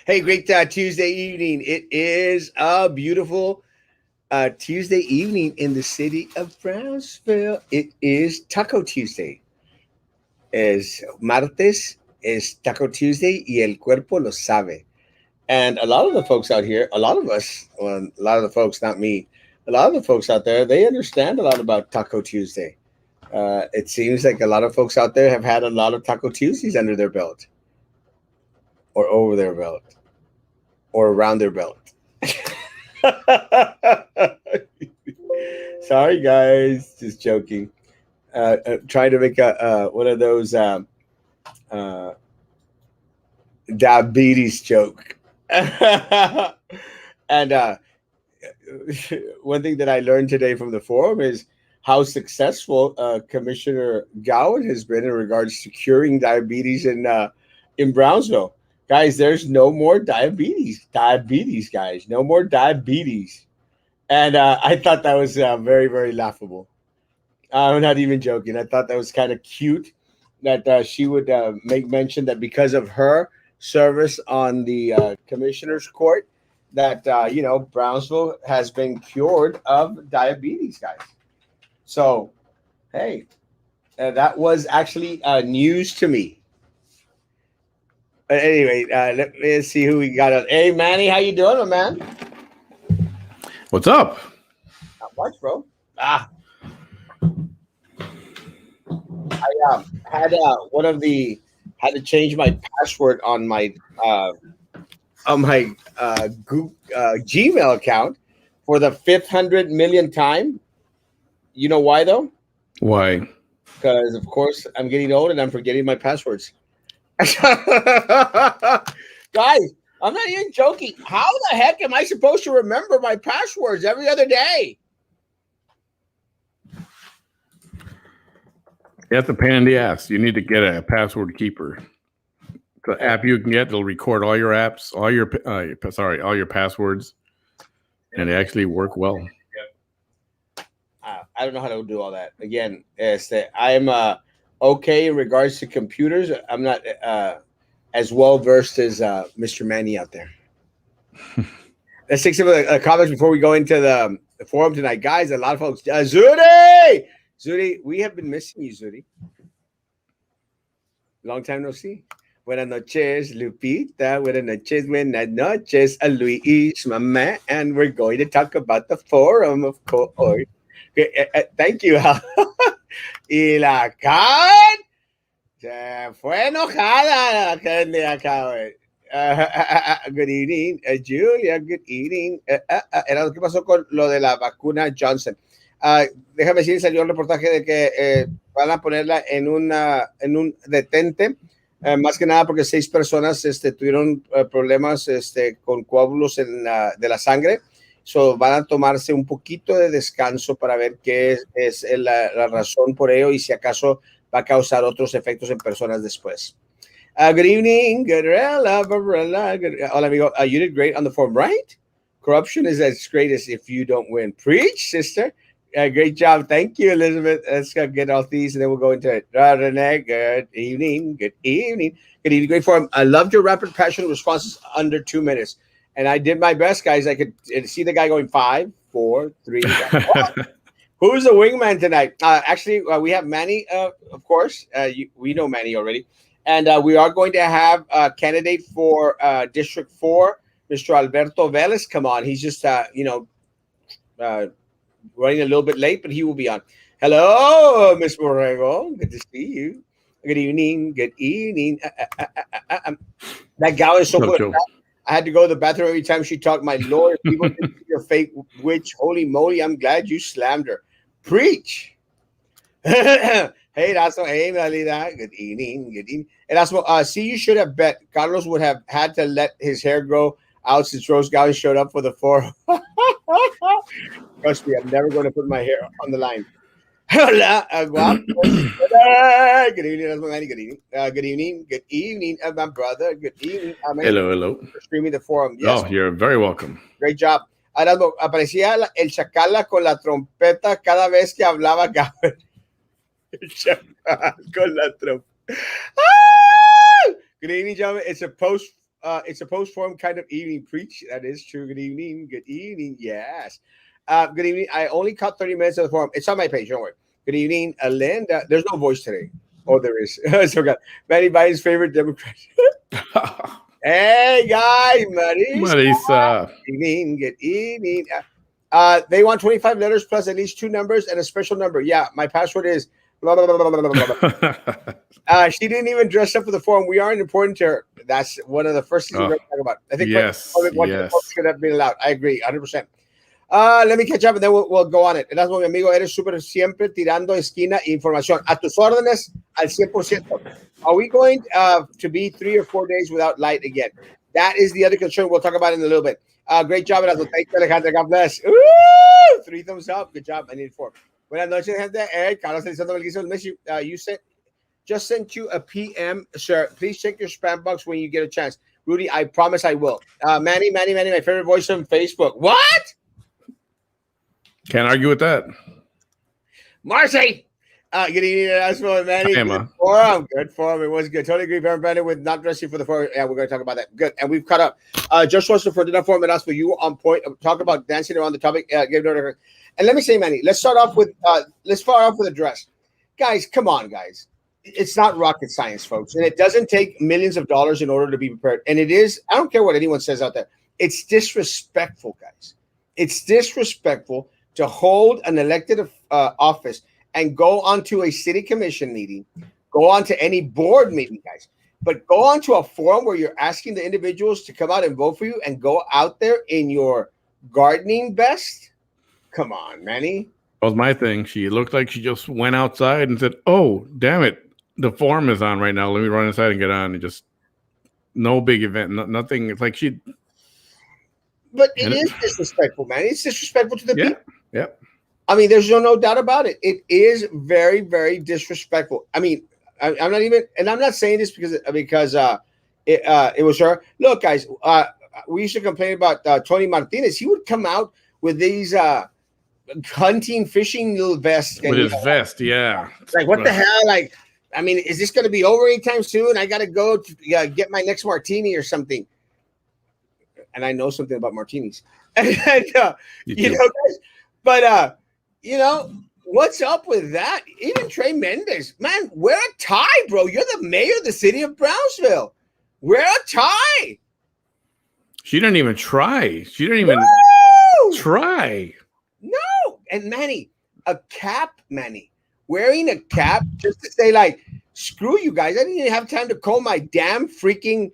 Hey, great Tuesday evening. It is a beautiful Tuesday evening in the city of Brownsville. It is Taco Tuesday. Es martes, es Taco Tuesday, y el cuerpo lo sabe. And a lot of the folks out here, a lot of us, well, a lot of the folks, not me, a lot of the folks out there, they understand a lot about Taco Tuesday. It seems like a lot of folks out there have had a lot of Taco Tuesdays under their belt, or over their belt, or around their belt. Sorry, guys, just joking. Trying to make a one of those uh, diabetes joke. And one thing that I learned today from the forum is how successful Commissioner Gowan has been in regards to curing diabetes in Brownsville. Guys, there's no more diabetes. Diabetes, guys, no more diabetes. And I thought that was very, very laughable. I'm not even joking. I thought that was kind of cute that she would make mention that because of her service on the commissioner's court, that Brownsville has been cured of diabetes, guys. So, hey, that was actually news to me. Anyway, let me see who we got. Hey, Manny, how you doing, my man? What's up? Not much, bro. I had had to change my password on my Google, Gmail account for the 500 millionth time. You know why though? Why? Because of course I'm getting old and I'm forgetting my passwords. Guys, I'm not even joking. How the heck am I supposed to remember my passwords every other day? You have to pain in the ass. You need to get a password keeper. The app you can get, they'll record all your apps, all your passwords, and they actually work well. I don't know how to do all that. Again, I'm okay in regards to computers. I'm not as well versed as Mr. Manny out there. Let's take some of the comments before we go into the forum tonight, guys. A lot of folks, Zuri, we have been missing you, Zuri. Long time no see. Buenas noches, Lupita. Buenas noches, Luis, my man. And we're going to talk about the forum, of course. Thank you. Y la Karen se fue enojada la Karen de acá. Good evening, Julia. Good evening. Era ¿qué pasó con lo de la vacuna Johnson? Déjame decir, salió el reportaje de que van a ponerla en un detente. Más que nada porque 6 personas tuvieron problemas con coágulos de la sangre. So, van a tomarse un poquito de descanso para ver qué es la razón por ello y si acaso va a causar otros efectos en personas después. Good evening, Hola, amigo. You did great on the forum, right? Corruption is as great as if you don't win. Preach, sister. Great job. Thank you, Elizabeth. Let's get off these and then we'll go into it. Renee, good evening. Good evening. Good evening. Great forum. I loved your rapid, passionate responses under 2 minutes. And I did my best, guys. I could see the guy going 5, 4, 3. Who's the wingman tonight? Actually, we have Manny, of course. We know Manny already. And we are going to have a candidate for District 4, Mr. Alberto Velez, come on. He's just, running a little bit late, but he will be on. Hello, Miss Borrego. Good to see you. Good evening. Good evening. That gal is so good. I had to go to the bathroom every time she talked. My Lord, people think you're fake witch. Holy moly, I'm glad you slammed her. Preach. Hey, Erasmo. Hey, Melida. Good evening. Good evening. Erasmo, see, you should have bet Carlos would have had to let his hair grow out since Rose Gowan showed up for the forum. Trust me, I'm never going to put my hair on the line. Hola, good evening, Erasmo. Good evening. Good evening. Good evening, my brother. Good evening. Hello. For streaming the forum. Yes. Oh, you're very welcome. Great job. Erasmo, aparecía el chacala con la trompeta cada vez que hablaba Gabriel. El chacal con la trompeta. Good evening, gentlemen. It's a It's a post forum kind of evening preach. That is true. Good evening. Good evening. Yes. Good evening. I only caught 30 minutes of the forum. It's on my page. Don't worry. Good evening, Linda. There's no voice today. Oh, there is. So good. Manny Biden's favorite Democrat. Hey guys, Marisa. Marisa. Good evening. Good evening. They want 25 letters plus at least two numbers and a special number. Yeah, my password is blah, blah, blah, blah, blah, blah, blah. She didn't even dress up for the forum. We aren't important to her. That's one of the first things we're going to talk about. I think yes, yes. should have been allowed. I agree, 100%. Let me catch up and then we'll go on it. Erasmo, mi amigo, eres súper siempre tirando esquina información. A tus órdenes al 100%. Are we going to be 3 or 4 days without light again? That is the other concern. We'll talk about it in a little bit. Great job, Erasmo. Thank you, Alejandra. God bless. Woo! 3 thumbs up. Good job. I need 4. Buenas noches, gente. Carlos Elizondo Belguizo, you just sent you a PM, sir. Please check your spam box when you get a chance. Rudy, I promise I will. Manny, my favorite voice on Facebook. What? Can't argue with that. Marcy. Good evening, Erasmo and Manny. Good forum. It was good. Totally agree, Baron Brandon, with not dressing for the forum. Yeah, we're going to talk about that. Good. And we've caught up. Just Russell for dinner forum, Erasmo, you were on point. Talk about dancing around the topic. And let me say, Manny, let's start off with a dress. Guys, come on, guys. It's not rocket science, folks. And it doesn't take millions of dollars in order to be prepared. And it is, I don't care what anyone says out there. It's disrespectful, guys. It's disrespectful to hold an elected office and go onto a city commission meeting, go on to any board meeting, guys, but go onto a forum where you're asking the individuals to come out and vote for you and go out there in your gardening best. Come on, Manny. That was my thing. She looked like she just went outside and said, "Oh, damn it. The forum is on right now. Let me run inside and get on." And just no big event, nothing. It's like she. But it is disrespectful, man. It's disrespectful to the people. Yeah. I mean, there's no doubt about it. It is very, very disrespectful. I mean, I'm not even, and I'm not saying this because it was her. Look, guys, we used to complain about Tony Martinez. He would come out with these hunting, fishing little vests. With his vest, yeah. Like, what the hell? Like, I mean, is this going to be over anytime soon? I got to go get my next martini or something. And I know something about martinis. And you know, guys, but what's up with that? Even Trey Mendez, man, wear a tie, bro. You're the mayor of the city of Brownsville. Wear a tie. She didn't even try. Try. No. And Manny, a cap, Manny. Wearing a cap just to say, like, screw you guys. I didn't even have time to comb my damn freaking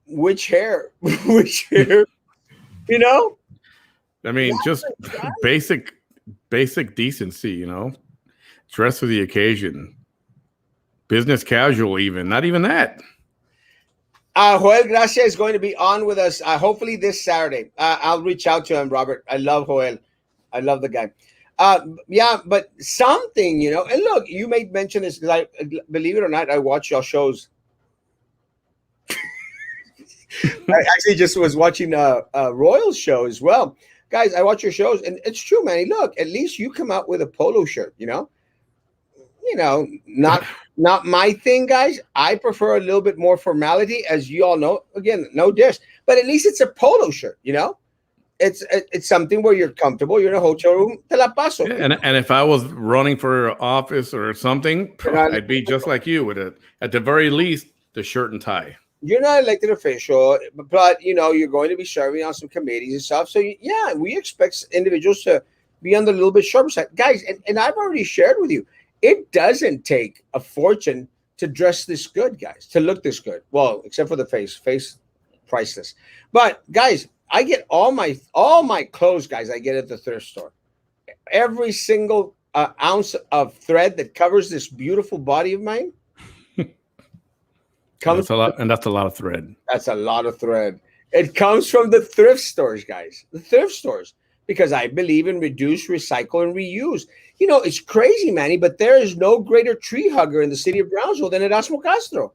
which hair. You know? I mean, just basic decency, dress for the occasion, business casual, even not even that. Joel Gracia is going to be on with us hopefully this Saturday. I'll reach out to him, Robert. I love Joel. I love the guy. Yeah, but something, and look, you made mention this because I believe it or not, I watch your shows. I actually just was watching Royal's show as well. Guys, I watch your shows, and it's true, man. Look, at least you come out with a polo shirt, not my thing, guys. I prefer a little bit more formality, as you all know. Again, no dish, but at least it's a polo shirt, It's something where you're comfortable. You're in a hotel room. Te la paso. Yeah, and if I was running for office or something, I'd be just like you with it. At the very least, the shirt and tie. You're not an elected official, but you're going to be serving on some committees and stuff. So yeah, we expect individuals to be on the little bit sharper side, guys. And I've already shared with you, it doesn't take a fortune to dress this good, guys, to look this good. Well, except for the face priceless. But guys, I get all my clothes, guys. I get at the thrift store. Every single ounce of thread that covers this beautiful body of mine. That's a lot, and that's a lot of thread. That's a lot of thread. It comes from the thrift stores, guys. The thrift stores, because I believe in reduce, recycle, and reuse. It's crazy, Manny, but there is no greater tree hugger in the city of Brownsville than Erasmo Castro.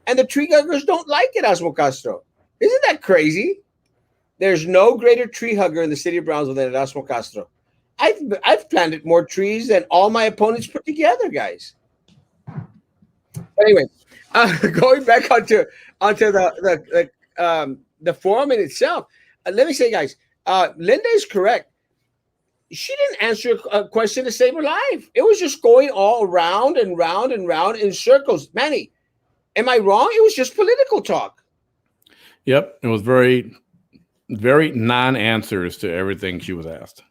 And the tree huggers don't like Erasmo Castro. Isn't that crazy? There's no greater tree hugger in the city of Brownsville than Erasmo Castro. I've planted more trees than all my opponents put together, guys. Anyway. Going back onto onto the forum in itself. Let me say, guys, Linda is correct. She didn't answer a question to save her life. It was just going all round and round and round in circles. Manny, am I wrong? It was just political talk. Yep, it was very non-answers to everything she was asked.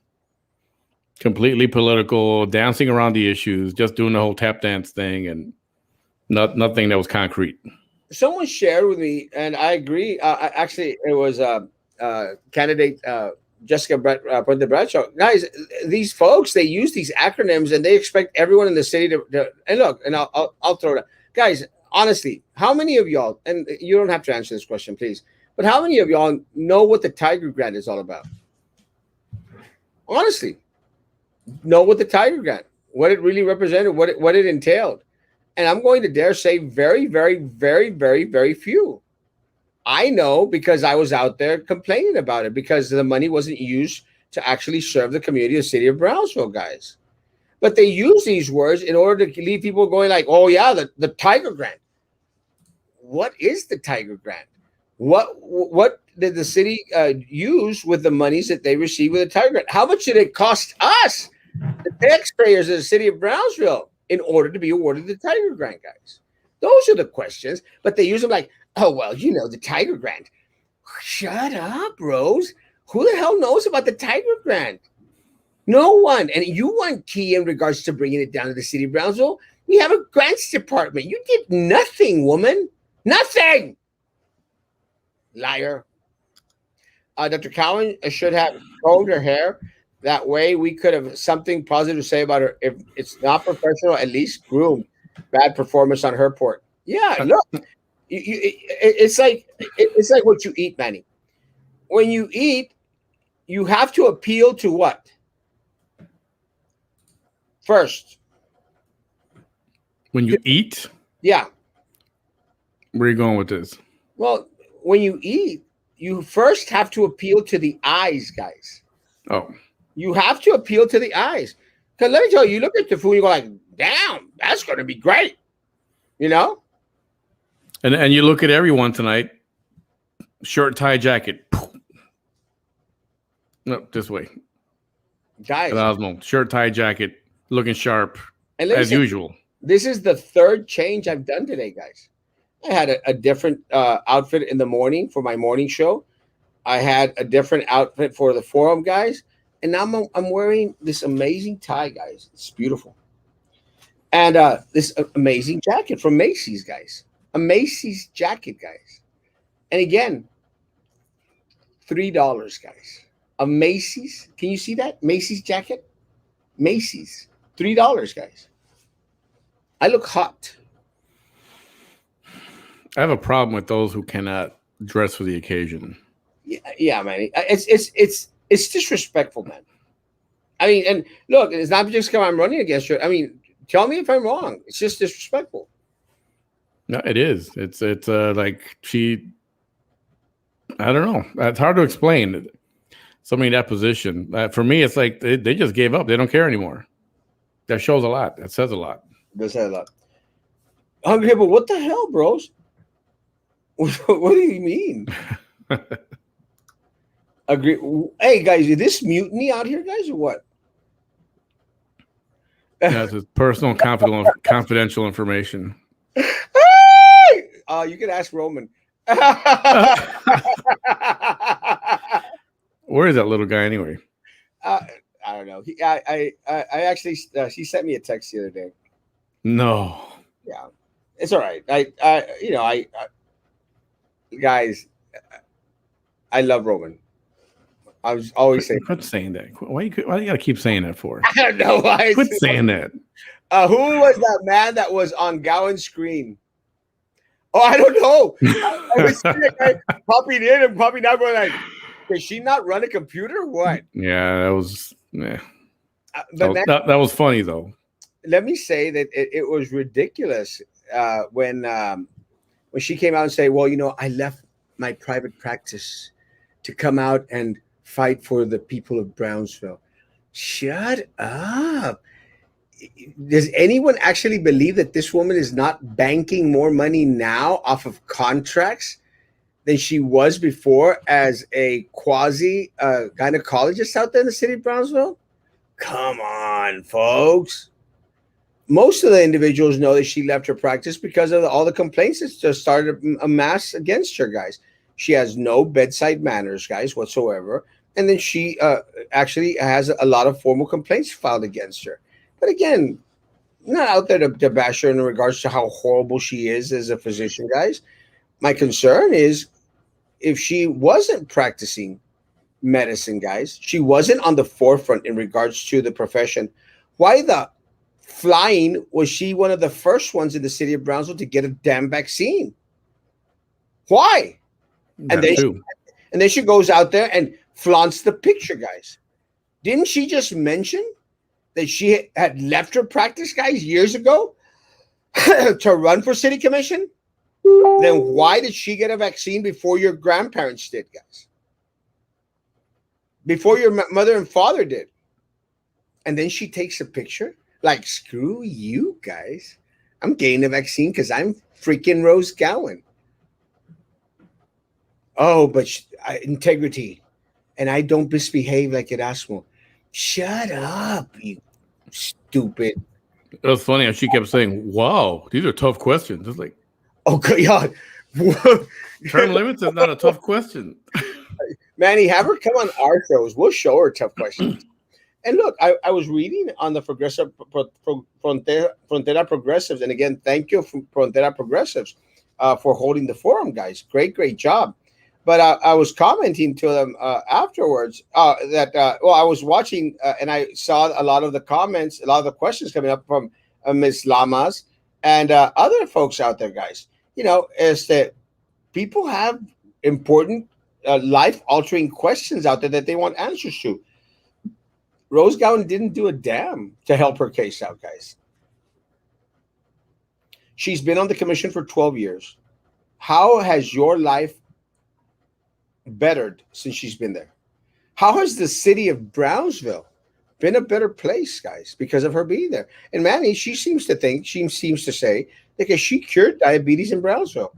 Completely political, dancing around the issues, just doing the whole tap dance thing, and nothing that was concrete. Someone shared with me, and I agree. Actually, it was candidate Jessica Brenda Bradshaw. Guys, these folks, they use these acronyms and they expect everyone in the city to and look, and I'll throw it out. Guys, honestly, how many of y'all, and you don't have to answer this question, please, but how many of y'all know what the Tiger Grant is all about? Honestly, know what the Tiger Grant, what it really represented, what it entailed. And I'm going to dare say very, very, very, very, very few. I know because I was out there complaining about it because the money wasn't used to actually serve the community of the city of Brownsville, guys. But they use these words in order to leave people going like, oh yeah, the Tiger Grant. What is the Tiger Grant? What did the city use with the monies that they received with the Tiger Grant? How much did it cost us, the taxpayers of the city of Brownsville, in order to be awarded the Tiger Grant, guys? Those are the questions, but they use them like, oh, well, the Tiger Grant. Shut up, Rose. Who the hell knows about the Tiger Grant? No one. And you weren't key in regards to bringing it down to the city of Brownsville. We have a grants department. You did nothing, woman. Nothing. Liar. Dr. Cowan should have combed her hair. That way we could have something positive to say about her. If it's not professional, at least groomed. Bad performance on her part. Yeah, look. It's like what you eat, Manny. When you eat, you have to appeal to what? First. When you eat? Yeah. Where are you going with this? Well, when you eat, you first have to appeal to the eyes, guys. Oh. You have to appeal to the eyes. Because let me tell you, you look at the food, you go like, damn, that's going to be great. You know? And you look at everyone tonight, shirt, tie, jacket. No, this way. Guys. Erasmo, shirt, tie, jacket, looking sharp, as usual. This is the third change I've done today, guys. I had a different outfit in the morning for my morning show. I had a different outfit for the forum, guys. And now I'm wearing this amazing tie, guys. It's beautiful. And this amazing jacket from Macy's, guys. A Macy's jacket, guys. And again, $3, guys. A Macy's. Can you see that? Macy's jacket? Macy's. $3, guys. I look hot. I have a problem with those who cannot dress for the occasion. Yeah, man. It's disrespectful, man. I mean, and look, it's not just because I'm running against you. I mean, tell me if I'm wrong. It's just disrespectful. No, it is. It's like she. I don't know. It's hard to explain. Somebody in that position. For me, it's like they just gave up. They don't care anymore. That shows a lot. That says a lot. That says a lot. Hungry Hippo, what the hell, bros? What do you mean? Agree. Hey, guys, is this mutiny out here, guys, or what? That's personal confidential information. You can ask Roman. Where is that little guy anyway? I don't know. I actually, she sent me a text the other day. No. Yeah, it's all right. Guys, I love Roman. I was always saying. Quit saying that. Why you gotta keep saying that for? I don't know why. Quit saying that. Who was that man that was on Gowan's screen? Oh, I don't know. I was seeing a guy popping in and popping out, going like, "Does she not run a computer? What?" Yeah, that was. Yeah. That was funny though. Let me say that it was ridiculous when she came out and say, "Well, I left my private practice to come out and fight for the people of Brownsville." Shut up. does anyone actually believe that this woman is not banking more money now off of contracts than she was before as a quasi gynecologist out there in the city of Brownsville? Come on, folks. Most of the individuals know that she left her practice because of all the complaints that just started a mass against her, guys. She has no bedside manners, guys, whatsoever. And then she actually has a lot of formal complaints filed against her. But again, not out there to bash her in regards to how horrible she is as a physician, guys. My concern is if she wasn't practicing medicine, guys, she wasn't on the forefront in regards to the profession. Why the flying was she one of the first ones in the city of Brownsville to get a damn vaccine? Why? And That then she, too. and then she goes out there and flaunts the picture, guys. Didn't she just mention that she had left her practice, guys, years ago to run for city commission? Then why did she get a vaccine before your grandparents did, guys? Before your mother and father did? And then she takes a picture like, screw you guys. I'm getting a vaccine because I'm freaking Rose Gowan. Oh, but integrity. And I don't misbehave like Erasmo. Shut up, you stupid. It was funny how she kept saying, "Wow, these are tough questions." It's like Oh, God. term limits is not a tough question. Manny, have her come on our shows. We'll show her tough questions. And look, I was reading on the Progressive Frontera Progressives, and again, thank you, Frontera Progressives, for holding the forum, guys. Great job. But I was commenting to them afterwards that well, I was watching and I saw a lot of the comments, a lot of the questions coming up from Ms. Lamas and other folks out there, guys. You know, is that people have important life-altering questions out there that they want answers to. Rose Gowan didn't do a damn to help her case out, guys. She's been on the commission for 12 years. How has your life bettered since she's been there? How has the city of Brownsville been a better place, guys, because of her being there? And Manny, she seems to say that she cured diabetes in Brownsville.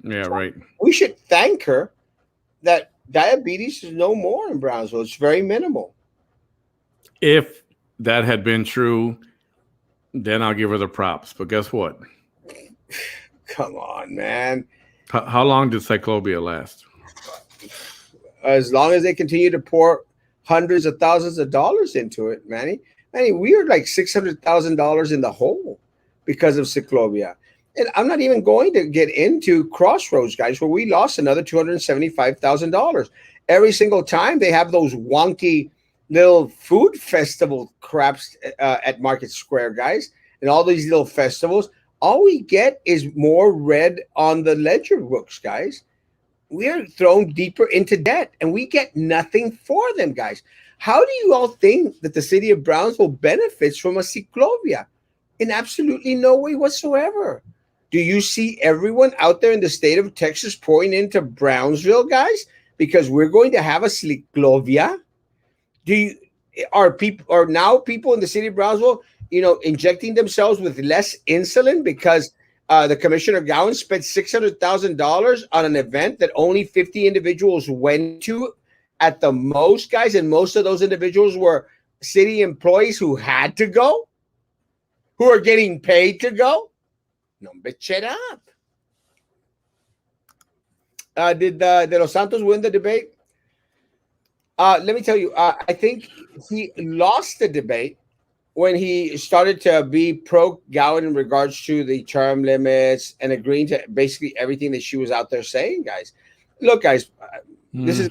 Yeah, right. We should thank her that diabetes is no more in Brownsville. It's very minimal. If that had been true, then I'll give her the props. But guess what? Come on, man. How long did Cyclobia last? As long as they continue to pour hundreds of thousands of dollars into it, Manny, we are like $600,000 in the hole because of Ciclovia. And I'm not even going to get into Crossroads, guys, where we lost another $275,000. Every single time they have those wonky little food festival craps at Market Square, guys, and all these little festivals, all we get is more red on the ledger books, guys. We're thrown deeper into debt and we get nothing for them, guys. How do you all think that the city of Brownsville benefits from a Ciclovia? In absolutely no way whatsoever. Do you see everyone out there in the state of Texas pouring into Brownsville, guys, because we're going to have a Ciclovia? Are now people in the city of Brownsville, injecting themselves with less insulin because the Commissioner Gowan spent $600,000 on an event that only 50 individuals went to at the most, guys, and most of those individuals were city employees who had to go, who are getting paid to go? No, bitch, shut up. Did De Los Santos win the debate? Let me tell you, I think he lost the debate when he started to be pro Gowan in regards to the term limits and agreeing to basically everything that she was out there saying, guys. Look, guys, this is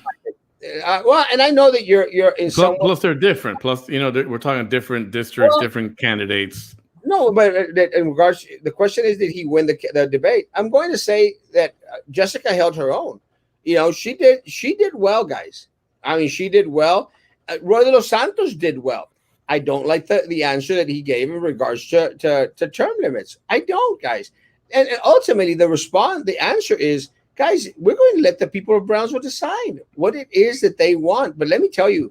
well, and I know that you're in some. Plus, they're different. Plus, we're talking different districts, different candidates. No, but in regards, the question is, did he win the debate? I'm going to say that Jessica held her own. She did well, guys. I mean, she did well. Roy de los Santos did well. I don't like the answer that he gave in regards to term limits. I don't, guys. And ultimately, the answer is, guys, we're going to let the people of Brownsville decide what it is that they want. But let me tell you,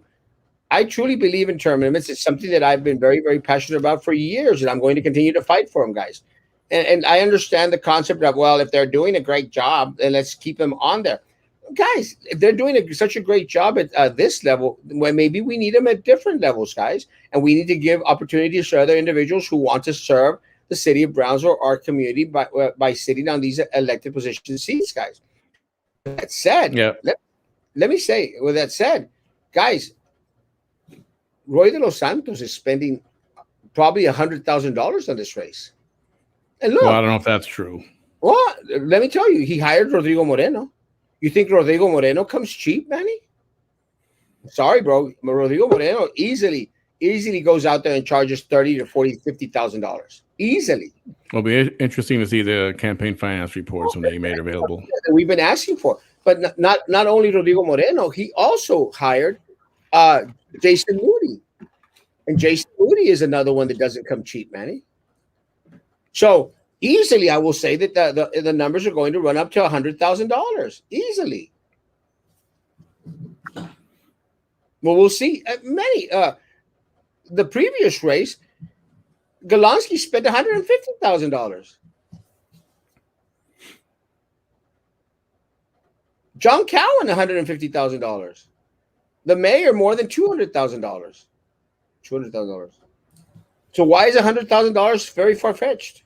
I truly believe in term limits. It's something that I've been very, very passionate about for years, and I'm going to continue to fight for them, guys. And I understand the concept of, well, if they're doing a great job, then let's keep them on there. Guys, if they're doing such a great job at this level, well, maybe we need them at different levels, guys. And we need to give opportunities to other individuals who want to serve the city of Brownsville, our community, by sitting on these elected position seats, guys. With that said, Yeah. let me say, with that said, guys, Roy de los Santos is spending probably $100,000 on this race. And Well, I look, don't know if that's true. well, let me tell you, he hired Rodrigo Moreno. You think Rodrigo Moreno comes cheap, Manny? Sorry, bro. Rodrigo Moreno easily goes out there and charges 30 to 40, $50,000 easily. It'll be interesting to see the campaign finance reports when they made available. We've been asking for, but not only Rodrigo Moreno, he also hired Jason Moody, and Jason Moody is another one that doesn't come cheap, Manny. So easily, I will say that the numbers are going to run up to $100,000 easily. Well, we'll see. Many the previous race, Golonsky spent $150,000. John Cowan $150,000. The mayor more than $200,000. $200,000. So why is $100,000 very far fetched?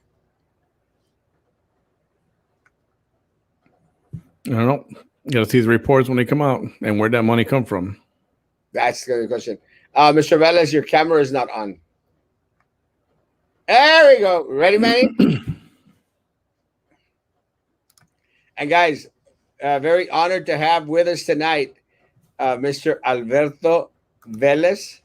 I don't know. You got to see the reports when they come out and where'd that money come from. That's the question. Mr. Velez, your camera is not on. There we go. Ready, Manny? And guys, very honored to have with us tonight Mr. Alberto Velez,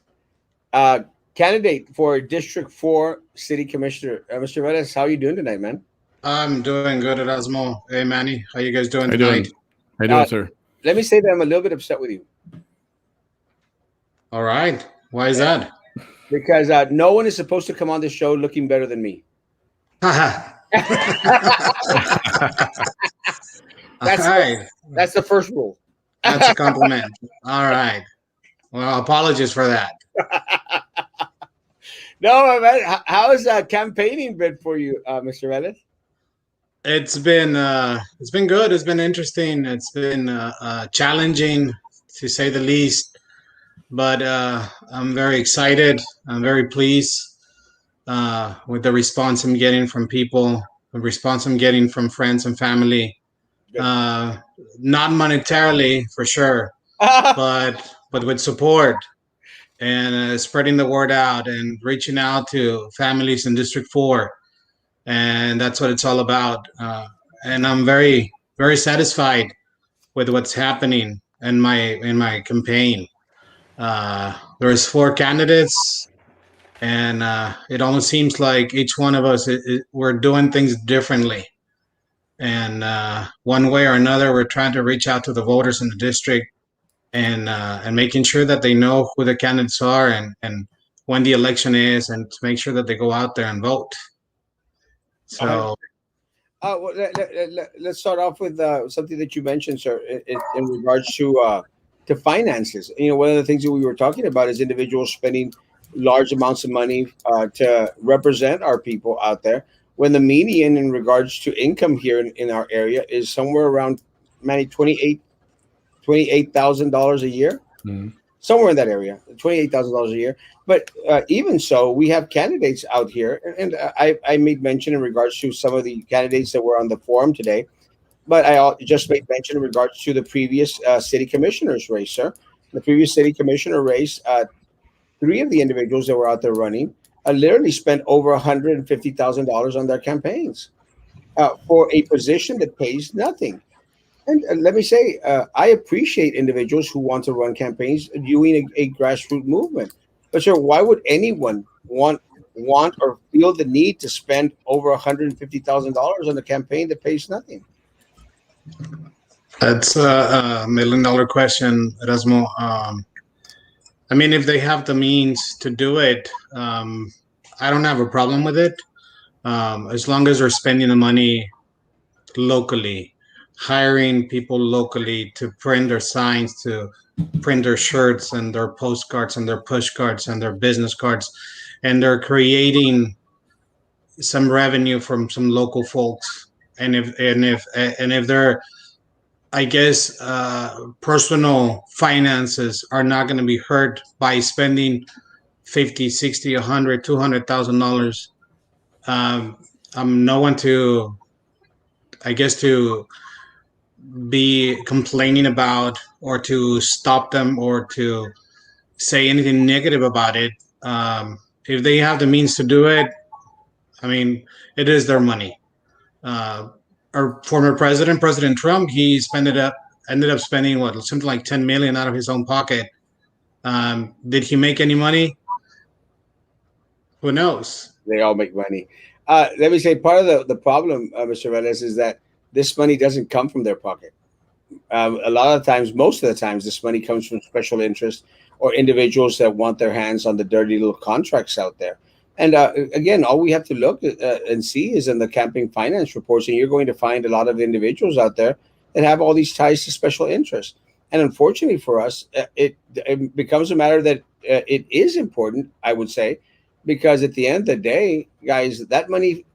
candidate for District 4 City Commissioner. Mr. Velez, how are you doing tonight, man? I'm doing good, Erasmo. Hey, Manny, how you guys doing How you tonight? doing? How you doing, sir? Let me say that I'm a little bit upset with you. All right. Why is that? Because no one is supposed to come on this show looking better than me. All That's right. That's the first rule. That's a compliment. All right. Well, apologies for that. No, man. How has campaigning been for you, Mr. Velez? It's been good. It's been interesting. It's been challenging, to say the least. But I'm very excited. I'm very pleased with the response I'm getting from people, the response I'm getting from friends and family. Not monetarily, for sure, but with support and spreading the word out and reaching out to families in District 4. And that's what it's all about. And I'm very, very satisfied with what's happening in my campaign. There's 4 candidates, and it almost seems like each one of us we're doing things differently. And one way or another, we're trying to reach out to the voters in the district and making sure that they know who the candidates are and when the election is, and to make sure that they go out there and vote. So, well, let's start off with something that you mentioned, sir, in regards to finances. You know, one of the things that we were talking about is individuals spending large amounts of money to represent our people out there, when the median in regards to income here in our area is somewhere around, Manny, $28,000 a year. Mm-hmm. Somewhere in that area, $28,000 a year. But even so, we have candidates out here, and I made mention in regards to some of the candidates that were on the forum today. But I just made mention in regards to the previous city commissioner's race, sir. The previous city commissioner race, 3 of the individuals that were out there running literally spent over $150,000 on their campaigns for a position that pays nothing. And let me say, I appreciate individuals who want to run campaigns doing a grassroots movement. But sir, why would anyone want or feel the need to spend over $150,000 on a campaign that pays nothing? that's a $1 million question, Erasmo. I mean, if they have the means to do it, I don't have a problem with it, as long as they're spending the money locally. hiring people locally to print their signs, to print their shirts and their postcards and their push cards and their business cards, and they're creating some revenue from some local folks. And if they're, I guess, personal finances are not going to be hurt by spending 50, 60, 100, $200,000. um, I'm no one to, I guess, to be complaining about or to stop them or to say anything negative about it. If they have the means to do it, I mean, it is their money. Uh, our former president, President Trump, he ended up spending what, something like 10 million out of his own pocket. Did he make any money? Who knows? They all make money. Let me say, part of the problem, Mr. Velez, is that this money doesn't come from their pocket. A lot of times, most of the times, this money comes from special interest or individuals that want their hands on the dirty little contracts out there. And again, all we have to look and see is in the campaign finance reports, and you're going to find a lot of individuals out there that have all these ties to special interest. And unfortunately for us, it becomes a matter that it is important, I would say, because at the end of the day, guys, that money,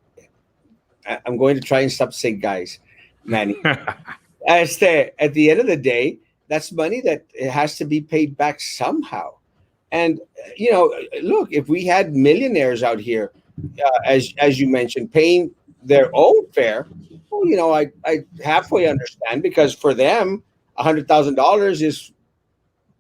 I'm going to try and stop saying guys, Manny. At the end of the day, that's money that it has to be paid back somehow. And look, if we had millionaires out here, as you mentioned, paying their own fare, well, I halfway understand, because for them, $100,000 is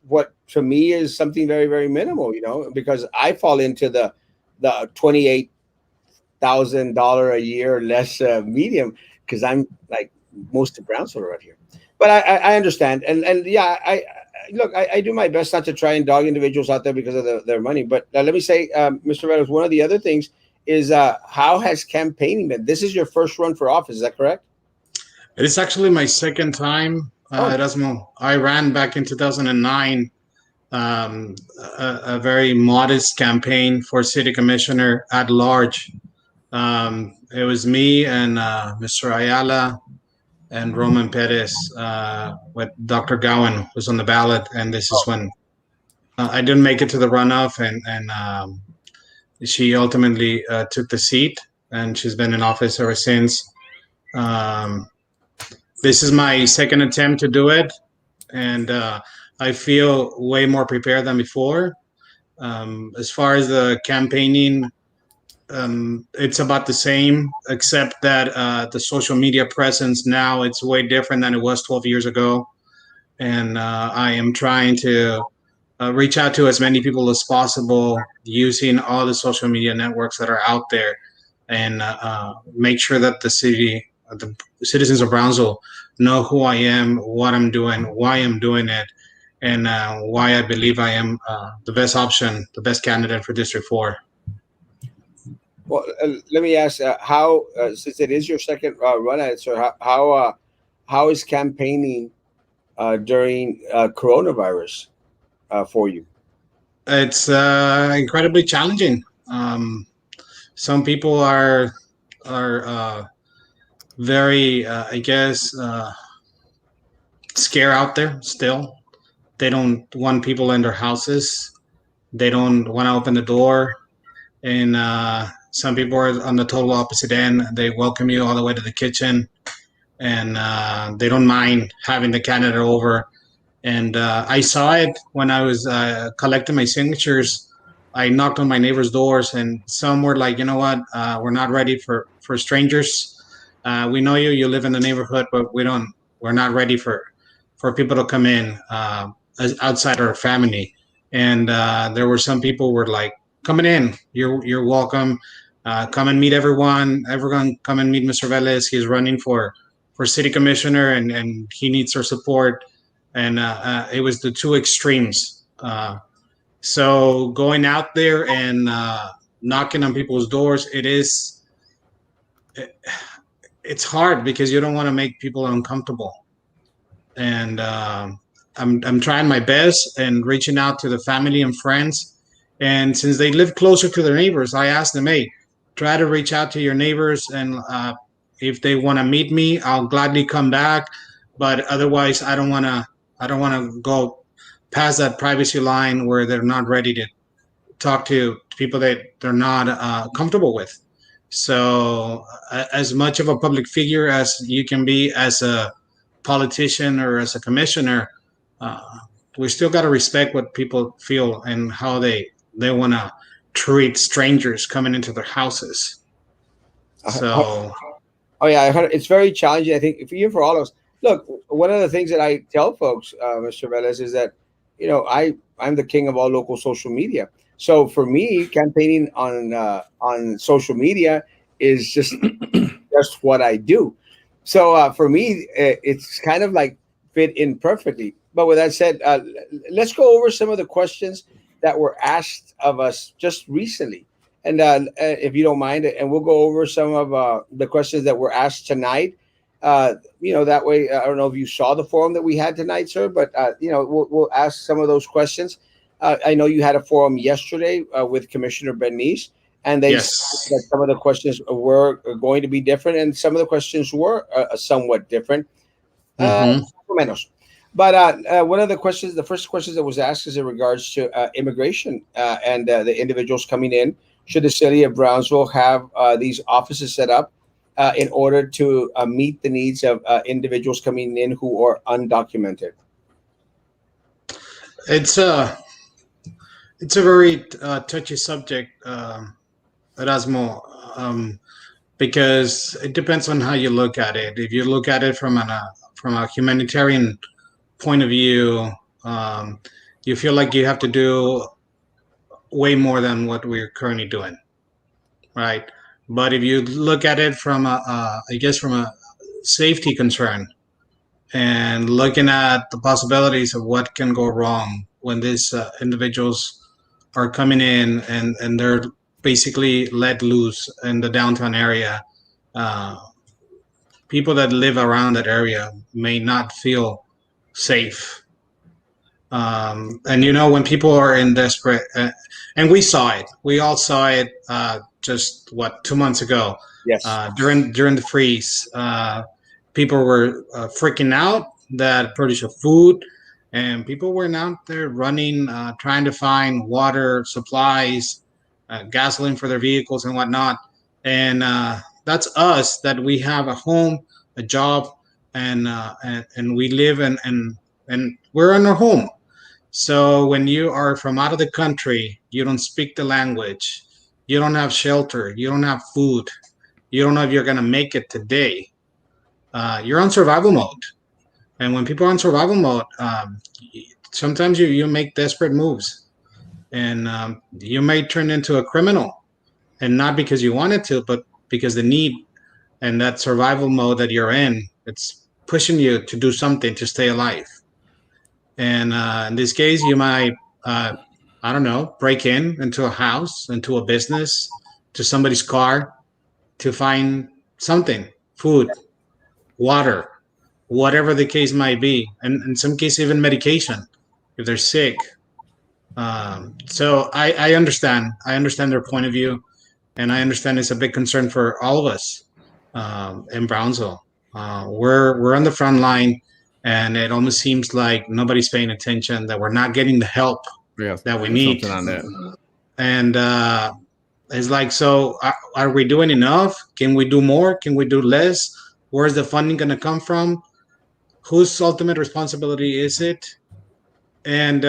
what to me is something very, very minimal. Because I fall into the $28,000 a year or less medium, because I'm like most of Brownsville right here. But I understand, and yeah, look, I do my best not to try and dog individuals out there because of their money. But let me say, Mr. Reynolds, one of the other things is how has campaigning been? This is your first run for office, is that correct? It's actually my second time, Erasmo. I ran back in 2009, a very modest campaign for city commissioner at large. It was me and Mr. Ayala and Roman Perez, with Dr. Gowan was on the ballot, and this is when I didn't make it to the runoff, and she ultimately took the seat, and she's been in office ever since. Um, this is my second attempt to do it, and I feel way more prepared than before. As far as the campaigning, it's about the same, except that the social media presence now, it's way different than it was 12 years ago. And I am trying to reach out to as many people as possible using all the social media networks that are out there, and make sure that the citizens of Brownsville know who I am, what I'm doing, why I'm doing it, and why I believe I am the best option, the best candidate for District 4. Well, let me ask, how since it is your second run at it, sir, how is campaigning during coronavirus for you? It's incredibly challenging. Some people are very, I guess, scared out there still. They don't want people in their houses. They don't want to open the door. And some people are on the total opposite end. They welcome you all the way to the kitchen, and they don't mind having the candidate over. And I saw it when I was collecting my signatures. I knocked on my neighbors' doors, and some were like, "You know what? We're not ready for strangers. We know you. You live in the neighborhood, but we're not ready for people to come in outside our family." And there were some people were like, "Coming in, you're welcome. Come and meet everyone. Everyone, come and meet Mr. Velez. He's running for city commissioner, and he needs our support." And it was the two extremes. So going out there and knocking on people's doors, it's hard because you don't want to make people uncomfortable. And I'm trying my best and reaching out to the family and friends. And since they live closer to their neighbors, I asked them, "Hey, try to reach out to your neighbors and If they want to meet me, I'll gladly come back. But otherwise, I don't want to go past that privacy line where they're not ready to talk to people that they're not comfortable with. So, as much of a public figure as you can be as a politician or as a commissioner, uh, we still got to respect what people feel and how they want to treat strangers coming into their houses. Uh, So, Oh yeah, I heard it's very challenging. I think for you, for all of us. Look, one of the things that I tell folks, Mr. Velez, is that I'm the king of all local social media. So for me, campaigning on social media is just what I do. So for me, it's kind of like fit in perfectly. But with that said, let's go over some of the questions that were asked of us just recently. And if you don't mind, and we'll go over some of the questions that were asked tonight. That way, I don't know if you saw the forum that we had tonight, sir, but we'll ask some of those questions. I know you had a forum yesterday with Commissioner Bernice, and they said yes. that some of the questions were going to be different, and some of the questions were somewhat different. Uh, Mm-hmm. menos. But one of the questions, the first questions that was asked is in regards to immigration and the individuals coming in. Should the city of Brownsville have these offices set up in order to meet the needs of individuals coming in who are undocumented? It's a it's a very touchy subject, Erasmo, because it depends on how you look at it. If you look at it from a humanitarian point of view, um, you feel like you have to do way more than what we're currently doing, right? But if you look at it from I guess from a safety concern and looking at the possibilities of what can go wrong when these individuals are coming in and they're basically let loose in the downtown area, uh, people that live around that area may not feel safe. And when people are in desperate, and we saw it, we all saw it just 2 months ago Yes. during the freeze. People were freaking out that shortage of food, and people were out there running, trying to find water supplies, gasoline for their vehicles and whatnot. And that's us, that we have a home, a job, and we live and we're in our home. So when you are from out of the country, you don't speak the language, you don't have shelter, you don't have food, you don't know if you're going to make it today. You're on survival mode. And when people are on survival mode, sometimes you make desperate moves, and you may turn into a criminal, and not because you wanted to, but because the need and that survival mode that you're in, it's pushing you to do something to stay alive. And in this case, you might, I don't know, break into a house, into a business, to somebody's car to find something, food, water, whatever the case might be. And in some cases, even medication if they're sick. So I understand. I understand their point of view, and I understand it's a big concern for all of us in Brownsville. We're on the front line, and it almost seems like nobody's paying attention. That we're not getting the help Yes, that we need. something on that. And it's like, so are we doing enough? Can we do more? Can we do less? Where's the funding going to come from? Whose ultimate responsibility is it? And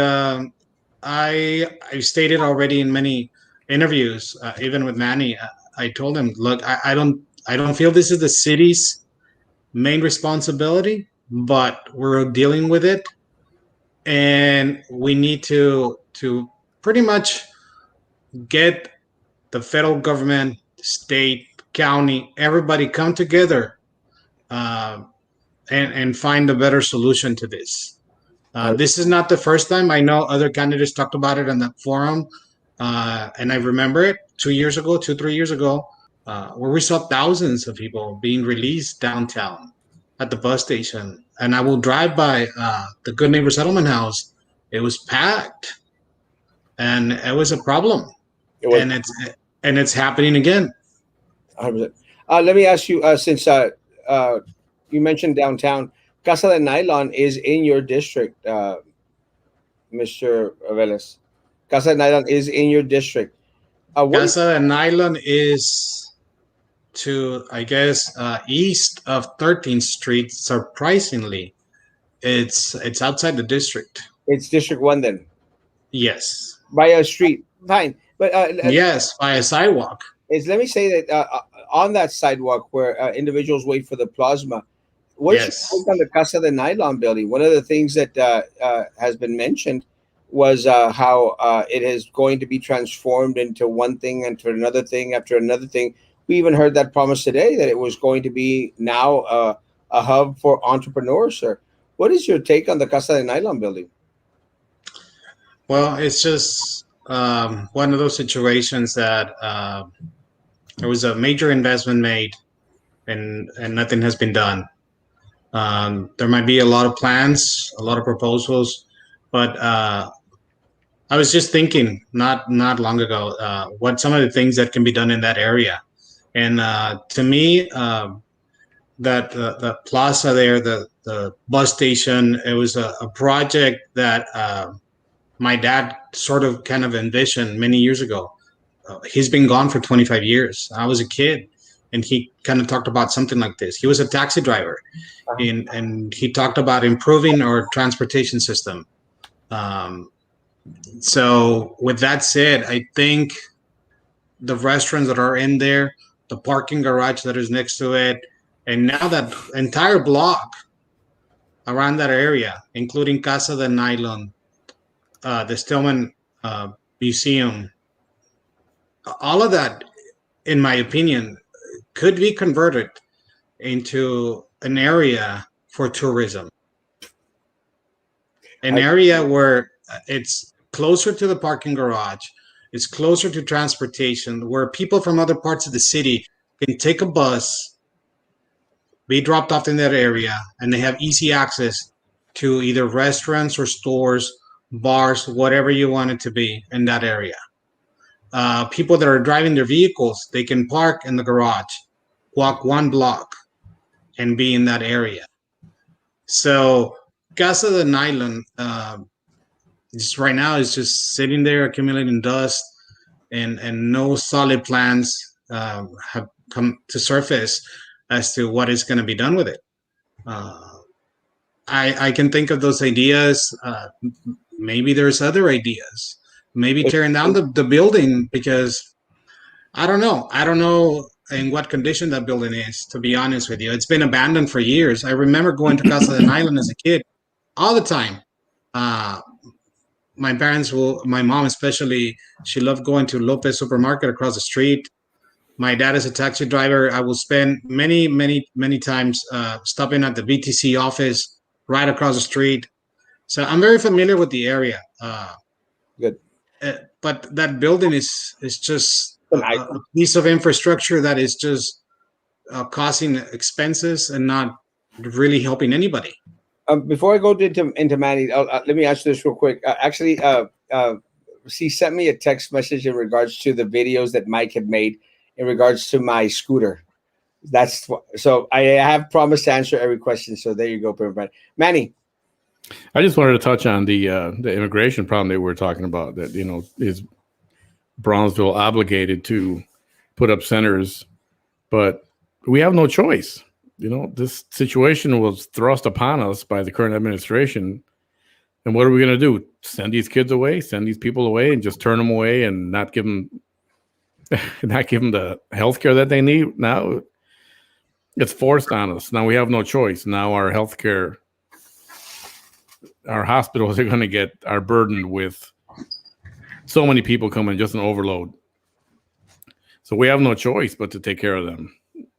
I stated already in many interviews, even with Manny. I told him, look, I don't feel this is the city's main responsibility, but we're dealing with it, and we need to pretty much get the federal government, state, county, everybody come together, uh, and find a better solution to this. I, This is not the first time. I know other candidates talked about it on that forum, and I remember it 2 years ago, 3 years ago, where we saw thousands of people being released downtown at the bus station. And I will drive by the Good Neighbor Settlement House. It was packed, and it was a problem, it was and it's happening again. 100%. Let me ask you, since uh, you mentioned downtown, Casa de Nylon is in your district, Mr. Velas. Casa de Nylon is in your district. What is Casa and Nylon is to, I guess, east of 13th Street. Surprisingly, it's outside the district. it's District 1 then? Yes, By a street. Fine. But yes, by a sidewalk. let me say that on that sidewalk where individuals wait for the plasma, what is your Yes. take on the Casa de Nylon building? One of the things that has been mentioned was how it is going to be transformed into one thing into another thing after another thing. We even heard that promise today that it was going to be now a hub for entrepreneurs, sir. What is your take on the Casa de Nylon building? Well, it's just one of those situations that there was a major investment made and nothing has been done. There might be a lot of plans, a lot of proposals, but I was just thinking not long ago what some of the things that can be done in that area. And to me, that the plaza there, the bus station, it was a project that my dad sort of kind of envisioned many years ago. He's been gone for 25 years. I was a kid, and he kind of talked about something like this. He was a taxi driver, and he talked about improving our transportation system. Um, so, with that said, I think the restaurants that are in there, the parking garage that is next to it, and now that entire block around that area, including Casa de Nylon, the Stillman Museum, all of that, in my opinion, could be converted into an area for tourism, an I, area where it's closer to the parking garage, it's closer to transportation, where people from other parts of the city can take a bus, be dropped off in that area, and they have easy access to either restaurants or stores, bars, whatever you want it to be in that area. People that are driving their vehicles, they can park in the garage, walk one block, and be in that area. So Casa de Nylon, just right now, is just sitting there accumulating dust, and no solid plans have come to surface as to what is going to be done with it. Uh, I can think of those ideas. Maybe there's other ideas. Maybe tearing down the building because I don't know. I don't know in what condition that building is, to be honest with you. It's been abandoned for years. I remember going to Casa de Nylon as a kid all the time. Uh, my parents will, my mom especially, she loved going to Lopez Supermarket across the street. My dad is a taxi driver. I will spend many times stopping at the BTC office right across the street. So I'm very familiar with the area. good. But that building is just And I, a piece of infrastructure that is just causing expenses and not really helping anybody. before I go into Manny, let me ask you this real quick. She sent me a text message in regards to the videos that Mike had made in regards to my scooter. So I have promised to answer every question. So there you go, everybody. Manny. I just wanted to touch on the immigration problem that we were talking about. That is Brownsville obligated to put up centers, but we have no choice. This situation was thrust upon us by the current administration. And what are we going to do? Send these kids away, send these people away, and just turn them away and not give them the health care that they need? Now it's forced on us. Now we have no choice. Now our healthcare, our hospitals are burdened with so many people coming, just an overload. So we have no choice but to take care of them.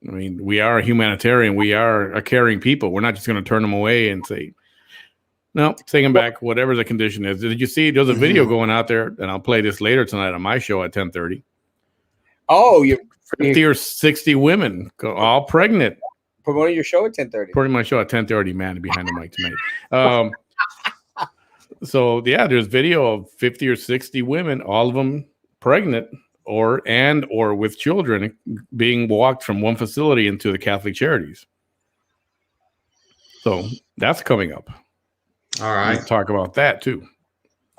I mean, we are a humanitarian. We are a caring people. We're not just going to turn them away and say, no, take them back, whatever the condition is. Did you see there's a video going out there, and I'll play this later tonight on my show at 10:30. Oh, you're 50 or 60 women, all pregnant. promoting your show at 10:30. Promoting my show at 10:30, man, behind the mic tonight. So, yeah, there's video of 50 or 60 women, all of them pregnant, or with children being walked from one facility into the Catholic Charities. So that's coming up. All We'll right. talk about that too.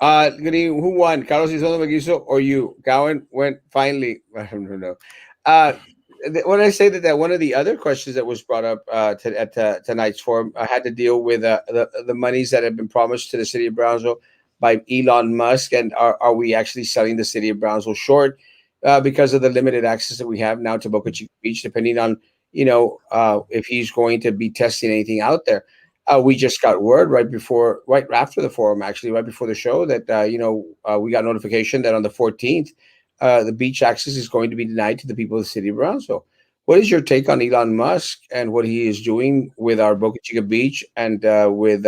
Good evening. Who won, Carlos Isondo Maguizo or you? Gowan went finally. I don't know. When I say that one of the other questions that was brought up at tonight's forum had to deal with the monies that have been promised to the city of Brownsville by Elon Musk, and are we actually selling the city of Brownsville short because of the limited access that we have now to Boca Chica Beach, depending on if he's going to be testing anything out there. We just got word right after the forum, actually, right before the show, that we got notification that on the 14th, the beach access is going to be denied to the people of the city of Brownsville. What is your take on Elon Musk and what he is doing with our Boca Chica Beach and with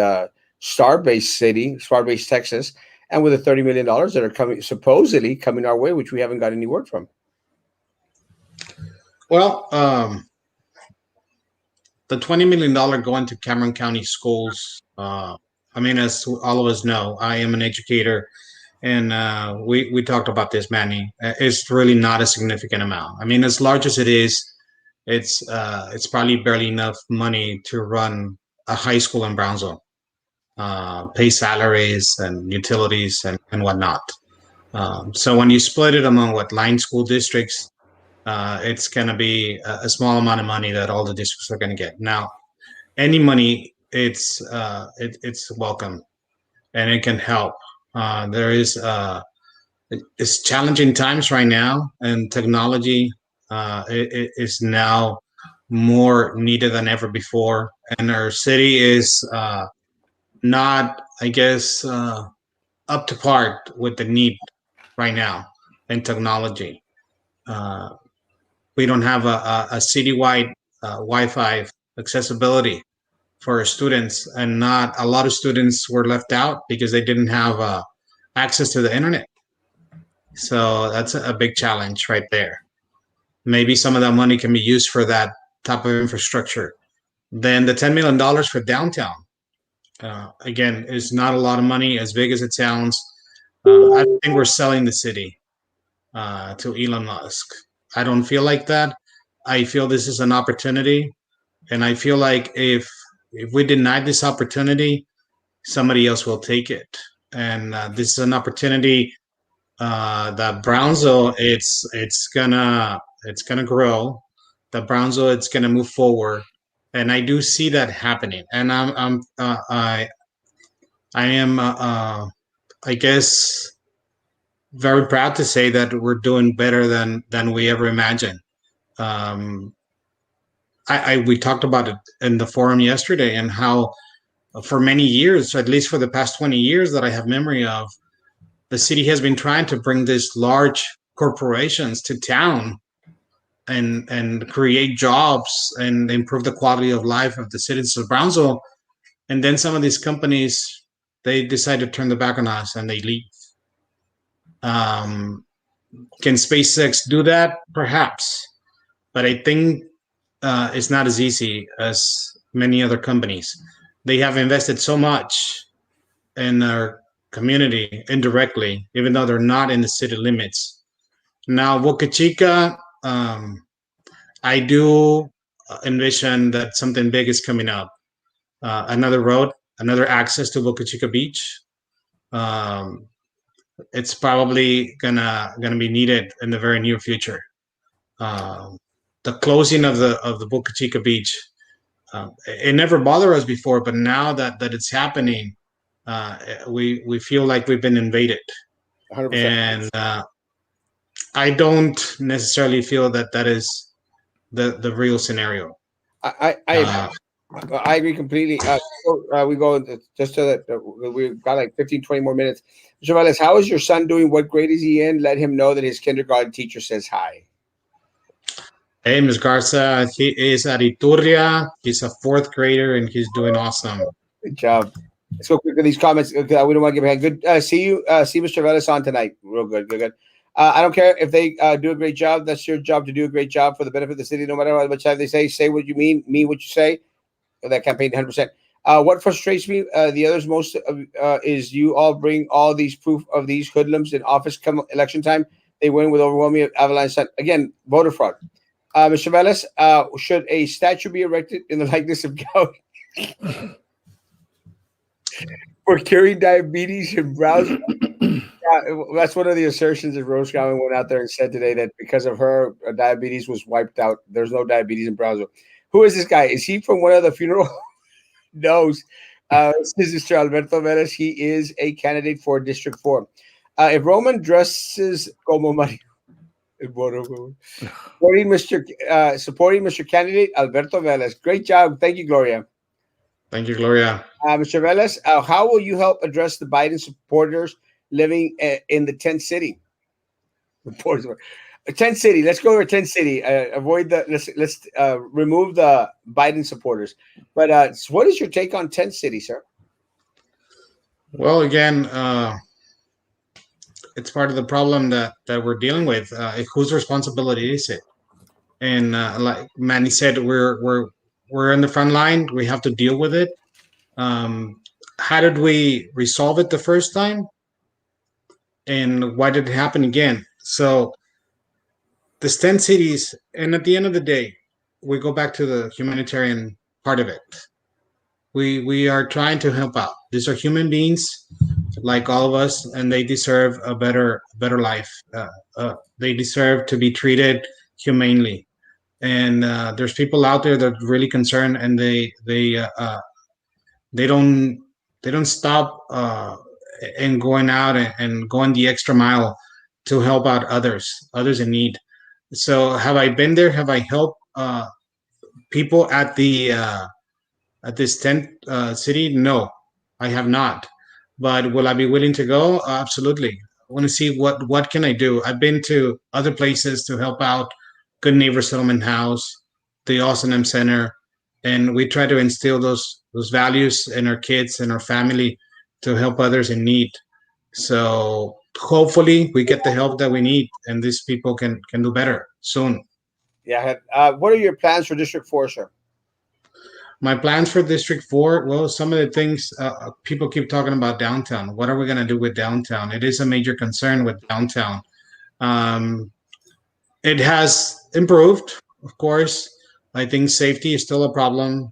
Starbase, Texas, and with the $30 million that are supposedly coming our way, which we haven't got any word from? Well, the $20 million going to Cameron County schools. I mean, as all of us know, I am an educator, and we talked about this, Manny. It's really not a significant amount. I mean, as large as it is, it's probably barely enough money to run a high school in Brownsville, pay salaries and utilities and whatnot. So when you split it among line school districts, it's going to be a small amount of money that all the districts are going to get. Now, any money, it's welcome, and it can help. There is it's challenging times right now, and technology it is now more needed than ever before, and our city is not, I guess, up to par with the need right now in technology. Uh, we don't have a citywide Wi-Fi accessibility for our students, and not a lot of students were left out because they didn't have access to the internet. So that's a big challenge right there. Maybe some of that money can be used for that type of infrastructure. Then the $10 million for downtown, again, is not a lot of money, as big as it sounds. I think we're selling the city to Elon Musk. I don't feel like that. I feel this is an opportunity, and I feel like if we deny this opportunity, somebody else will take it. And this is an opportunity that Brownsville it's gonna grow. The Brownsville it's gonna move forward, and I do see that happening. And I am I guess very proud to say that we're doing better than we ever imagined. Um, we talked about it in the forum yesterday, and how for many years, at least for the past 20 years that I have memory of, the city has been trying to bring these large corporations to town and create jobs and improve the quality of life of the citizens of Brownsville. And then some of these companies, they decide to turn their back on us and they leave. Can SpaceX do that? Perhaps. But I think it's not as easy as many other companies. They have invested so much in our community indirectly, even though they're not in the city limits. Now, Boca Chica, I do envision that something big is coming up. Another road, another access to Boca Chica Beach. It's probably gonna be needed in the very near future. The closing of the Boca Chica Beach, it never bothered us before, but now that it's happening, we feel like we've been invaded. 100%. And I don't necessarily feel that is the real scenario. I agree completely. We go just so that we've got like 15, 20 more minutes. Mr. Velez, how is your son doing? What grade is he in? Let him know that his kindergarten teacher says hi. Hey, Ms. Garza, he is at Iturria. He's a fourth grader, and he's doing awesome. Good job. Let's go quick with these comments. We don't want to give a hand. Good. See Mr. Velez on tonight. Real good. Good. I don't care if they do a great job. That's your job to do a great job for the benefit of the city. No matter how much time they say what you mean what you say. That campaign 100%. What frustrates me the others most is you all bring all these proof of these hoodlums in office come election time. They win with overwhelming avalanche. Again, voter fraud. Mr. Velez, should a statue be erected in the likeness of Gout for curing diabetes in Brownsville? That's one of the assertions that Rose Gowen went out there and said today that because of her, diabetes was wiped out. There's no diabetes in Brownsville. Who is this guy? Is he from one of the funeral? Knows. This is Mr. Alberto Velez. He is a candidate for District 4. If Roman dresses como Mario, supporting Mr. Candidate Alberto Velez. Great job. Thank you, Gloria. Thank you, Gloria. Mr. Velez, how will you help address the Biden supporters living in the tent city? Tent city. Let's go over tent city. Avoid the. Let's remove the Biden supporters. But what is your take on tent city, sir? Well, again, it's part of the problem that we're dealing with. Whose responsibility is it? And like Manny said, we're in the front line. We have to deal with it. How did we resolve it the first time? And why did it happen again? So the tent cities, and at the end of the day, we go back to the humanitarian part of it. We are trying to help out. These are human beings like all of us, and they deserve a better life. They deserve to be treated humanely. And there's people out there that are really concerned, and they don't stop and going out and going the extra mile to help out others in need. So have I been there? Have I helped people at this tent city? No, I have not. But will I be willing to go? Absolutely. I want to see what can I do. I've been to other places to help out. Good Neighbor Settlement House, the Awesome Center, and we try to instill those values in our kids and our family to help others in need. So hopefully we get the help that we need, and these people can do better soon. Yeah. What are your plans for District 4, sir? My plans for District 4, well, some of the things people keep talking about downtown. What are we going to do with downtown? It is a major concern with downtown. It has improved, of course. I think safety is still a problem.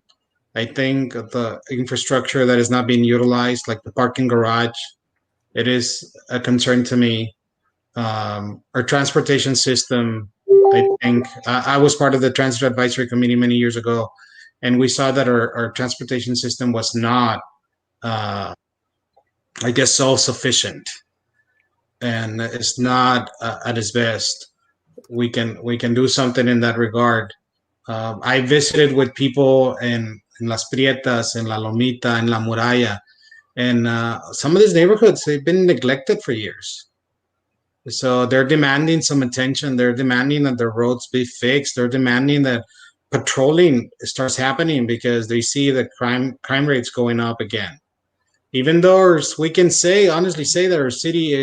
I think the infrastructure that is not being utilized, like the parking garage, it is a concern to me. Our transportation system, I think, I was part of the Transit Advisory Committee many years ago, and we saw that our transportation system was not, I guess, self-sufficient, and it's not at its best. We can do something in that regard. I visited with people in Las Prietas, in La Lomita, in La Muralla, and some of these neighborhoods, they've been neglected for years. So they're demanding some attention. They're demanding that the roads be fixed. They're demanding that patrolling starts happening because they see the crime rates going up again. Even though we can honestly say that our city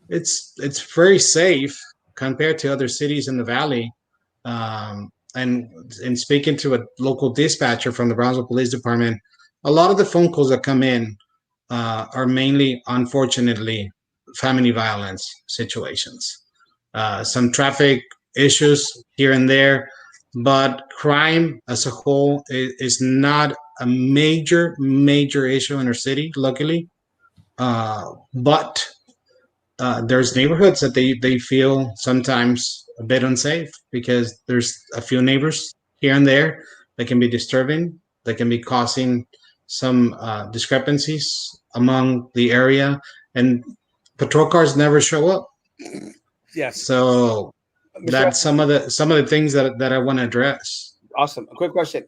it's very safe compared to other cities in the valley. And in speaking to a local dispatcher from the Brownsville Police Department, a lot of the phone calls that come in are mainly, unfortunately, family violence situations. Some traffic issues here and there, but crime as a whole is not a major issue in our city, luckily. But there's neighborhoods that they feel sometimes a bit unsafe because there's a few neighbors here and there that can be disturbing, that can be causing some discrepancies among the area, and patrol cars never show up. Yes. So that's some of the things that I want to address. Awesome. A quick question.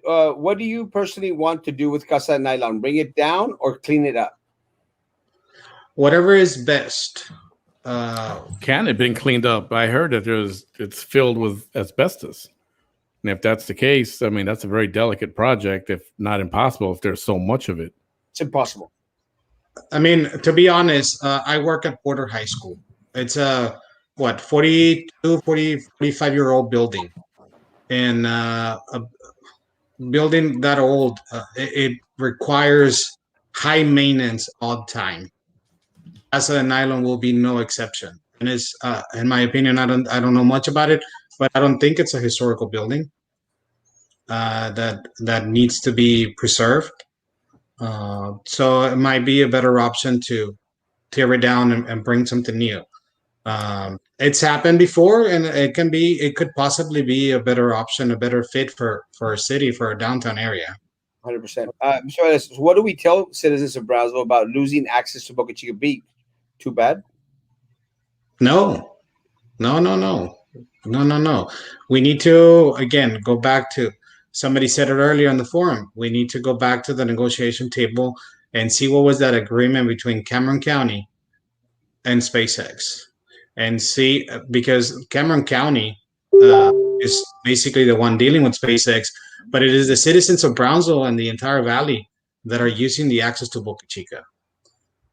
What do you personally want to do with Casa de Nylon? Bring it down or clean it up? Whatever is best. Can it been cleaned up? I heard that it's filled with asbestos. And if that's the case, I mean, that's a very delicate project, if not impossible, if there's so much of it. It's impossible. I mean, to be honest, I work at Porter High School. It's a 45-year-old building. And a building that old, it requires high maintenance all the time. Casa de Nylon will be no exception. and it's in my opinion, I don't know much about it, but I don't think it's a historical building that needs to be preserved. So it might be a better option to tear it down and bring something new. It's happened before, and it could possibly be a better option, a better fit for a city, for a downtown area. 100%. So what do we tell citizens of Brownsville about losing access to Boca Chica Beach? Too bad. No, no, no, no, no, no, no. We need to again go back to, somebody said it earlier on the forum. We need to go back to the negotiation table and see what was that agreement between Cameron County and SpaceX, and see, because Cameron County is basically the one dealing with SpaceX, but it is the citizens of Brownsville and the entire valley that are using the access to Boca Chica.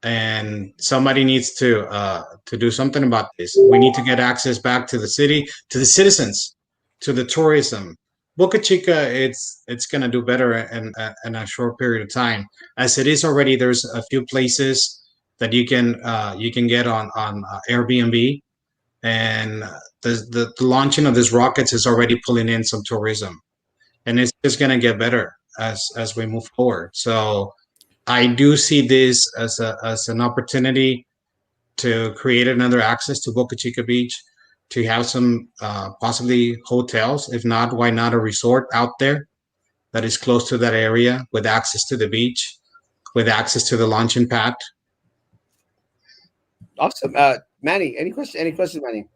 And somebody needs to do something about this. We need to get access back to the city, to the citizens, to the tourism. Boca Chica, it's gonna do better in a short period of time. As it is already, there's a few places that you can get on Airbnb, and the launching of these rockets is already pulling in some tourism, and it's just gonna get better as we move forward. So I do see this as an opportunity to create another access to Boca Chica Beach, to have some possibly hotels. If not, why not a resort out there that is close to that area, with access to the beach, with access to the launching pad. Awesome. Manny, any question? Any questions, Manny?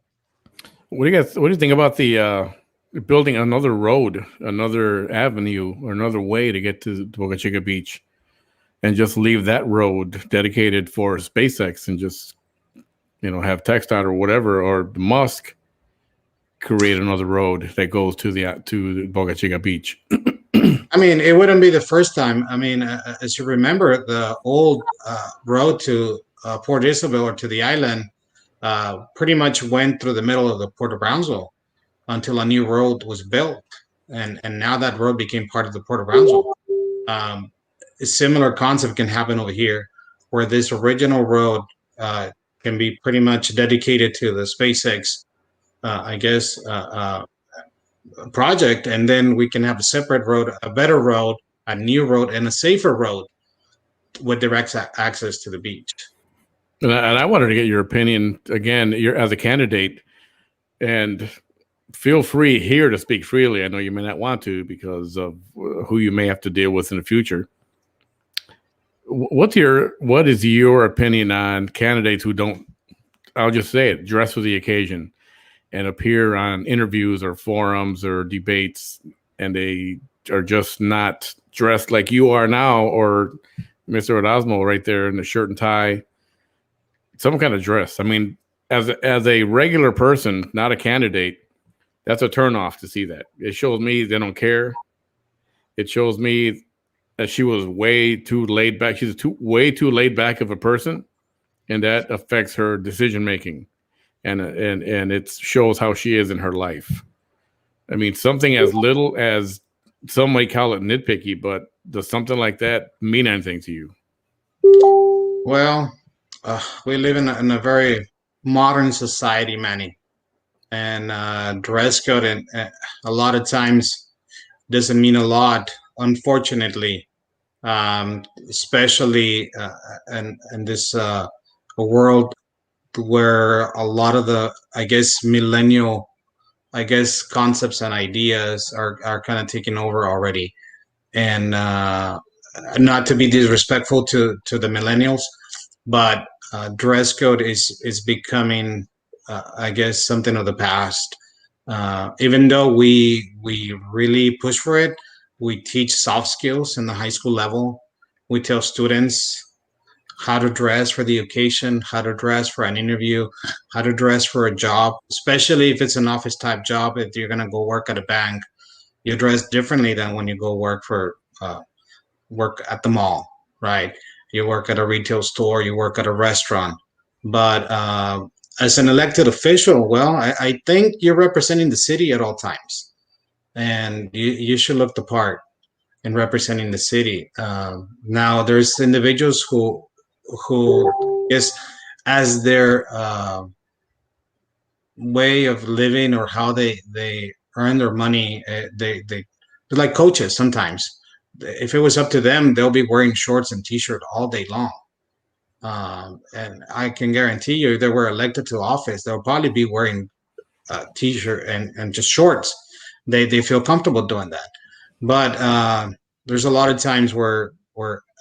What do you guys? What do you think about the building another road, another avenue, or another way to get to Boca Chica Beach, and just leave that road dedicated for SpaceX, and just have TxDOT or whatever, or Musk create another road that goes to the Boca Chica Beach? I mean, it wouldn't be the first time. I mean, as you remember, the old road to Port Isabel, or to the island, pretty much went through the middle of the Port of Brownsville until a new road was built, and now that road became part of the Port of Brownsville. A similar concept can happen over here, where this original road can be pretty much dedicated to the SpaceX, I guess, project, and then we can have a separate road, a better road, a new road, and a safer road with direct access to the beach. And I wanted to get your opinion again. You're as a candidate, and feel free here to speak freely. I know you may not want to because of who you may have to deal with in the future. What is your opinion on candidates who don't, I'll just say it, dress for the occasion and appear on interviews or forums or debates, and they are just not dressed like you are now, or Mr. Erasmo right there in the shirt and tie, some kind of dress? I mean, as a regular person, not a candidate, that's a turnoff to see that. It shows me they don't care. It shows me that she was way too laid back. She's way too laid back of a person, and that affects her decision making, and it shows how she is in her life. I mean, something as little as, some might call it nitpicky, but does something like that mean anything to you? Well, we live in a very modern society, Manny, and dress code, and a lot of times doesn't mean a lot, unfortunately, especially in this world where a lot of the, I guess, millennial, I guess, concepts and ideas are kind of taking over already. And not to be disrespectful to the millennials, but dress code is becoming, I guess, something of the past. Even though we really push for it, we teach soft skills in the high school level. We tell students how to dress for the occasion, how to dress for an interview, how to dress for a job, especially if it's an office type job. If you're gonna go work at a bank, you dress differently than when you go work at the mall, right? You work at a retail store, you work at a restaurant. But as an elected official, well, I think you're representing the city at all times, and you should look the part in representing the city. Now, there's individuals who is as their way of living or how they earn their money. They're like coaches sometimes. If it was up to them, they'll be wearing shorts and t-shirt all day long. And I can guarantee you, if they were elected to office, they'll probably be wearing a t-shirt and just shorts. They feel comfortable doing that. But there's a lot of times where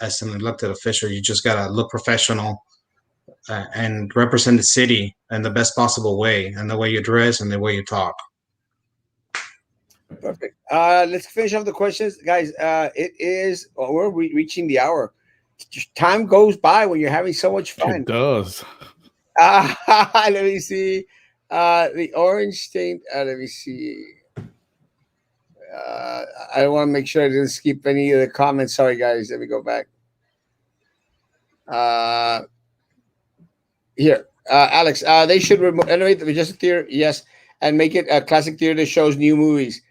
as an elected official, you just gotta look professional and represent the city in the best possible way, and the way you dress and the way you talk. Perfect. Let's finish off the questions, guys. It is we're reaching the hour. Time goes by when you're having so much It fun. does. Let me see. The orange stain. Let me see. I want to make sure I didn't skip any of the comments. Sorry, guys. Let me go back. Uh, Here, Alex. They should renovate the Majestic Theater. Yes, and make it a classic theater that shows new movies.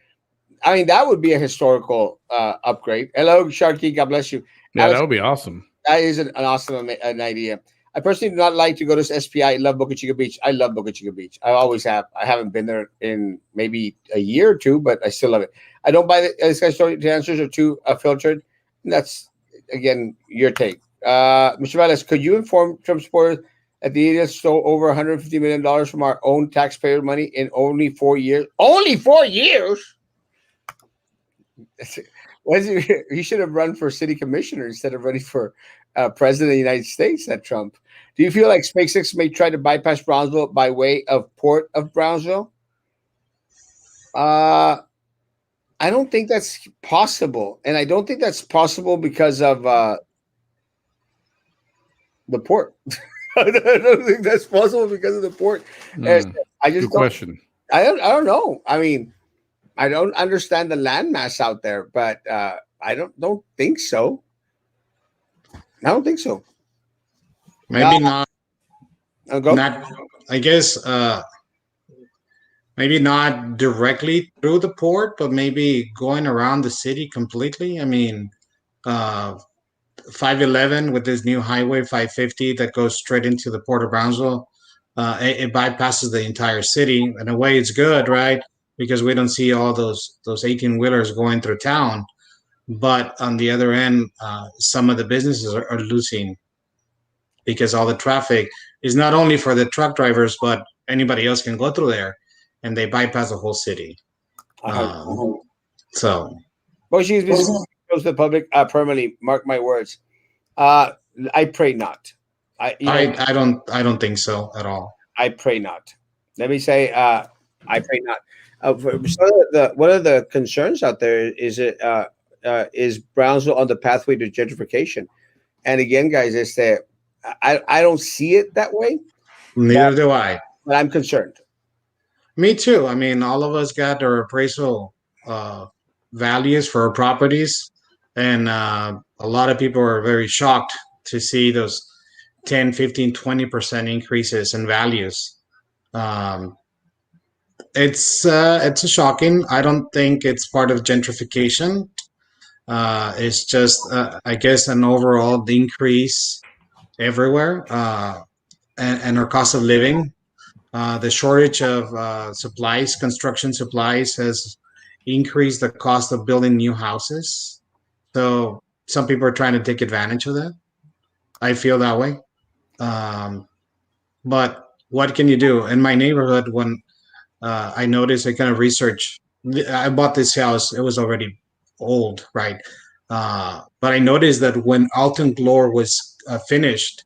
I mean, that would be a historical upgrade. Hello, Sharky. God bless you, Yeah, that Alex. would be awesome. That is an awesome an idea. I personally do not like to go to SPI. I love Boca Chica Beach. I love Boca Chica Beach. I always have. I haven't been there in maybe a year or two, but I still love it. I don't buy this guy's story. The answers are too filtered. That's again your take. Mr. Velez, could you inform Trump supporters that the idiot stole over $150 million from our own taxpayer money in only 4 years? Only 4 years? He should have run for city commissioner instead of running for president of the United States. That Trump. Do you feel like SpaceX may try to bypass Brownsville by way of Port of Brownsville? Uh, I don't think that's possible, and I don't think that's possible because of the port. I don't think that's possible because of the port. I just Good question. I don't know. I mean, I don't understand the landmass out there, but I don't think so. I don't think so. Maybe not. Go. Not. I guess. Maybe not directly through the port, but maybe going around the city completely. I mean, uh, 511 with this new highway 550 that goes straight into the port of Brownsville. It bypasses the entire city. In a way, it's good, right? Because we don't see all those 18 wheelers going through town. But on the other end, some of the businesses are losing because all the traffic is not only for the truck drivers, but anybody else can go through there, and they bypass the whole city. So, Moshi is visible to the public permanently. Mark my words. I pray not. I don't think so at all. I pray not. Let me say, I pray not. One of the concerns out there is Brownsville on the pathway to gentrification. And again, guys, it's that I don't see it that way. Neither do I. But I'm concerned. Me too. I mean, all of us got our appraisal uh, values for our properties, and a lot of people are very shocked to see those 10, 15, 20% increases in values. Um, it's a shocking. I don't think it's part of gentrification. It's just, I guess, an overall increase everywhere, and our cost of living. The shortage of supplies, construction supplies, has increased the cost of building new houses. So some people are trying to take advantage of that. I feel that way. Um, but what can you do? In my neighborhood, when I noticed, I kind of research. I bought this house; it was already old, right? But I noticed that when Alton Glore was finished,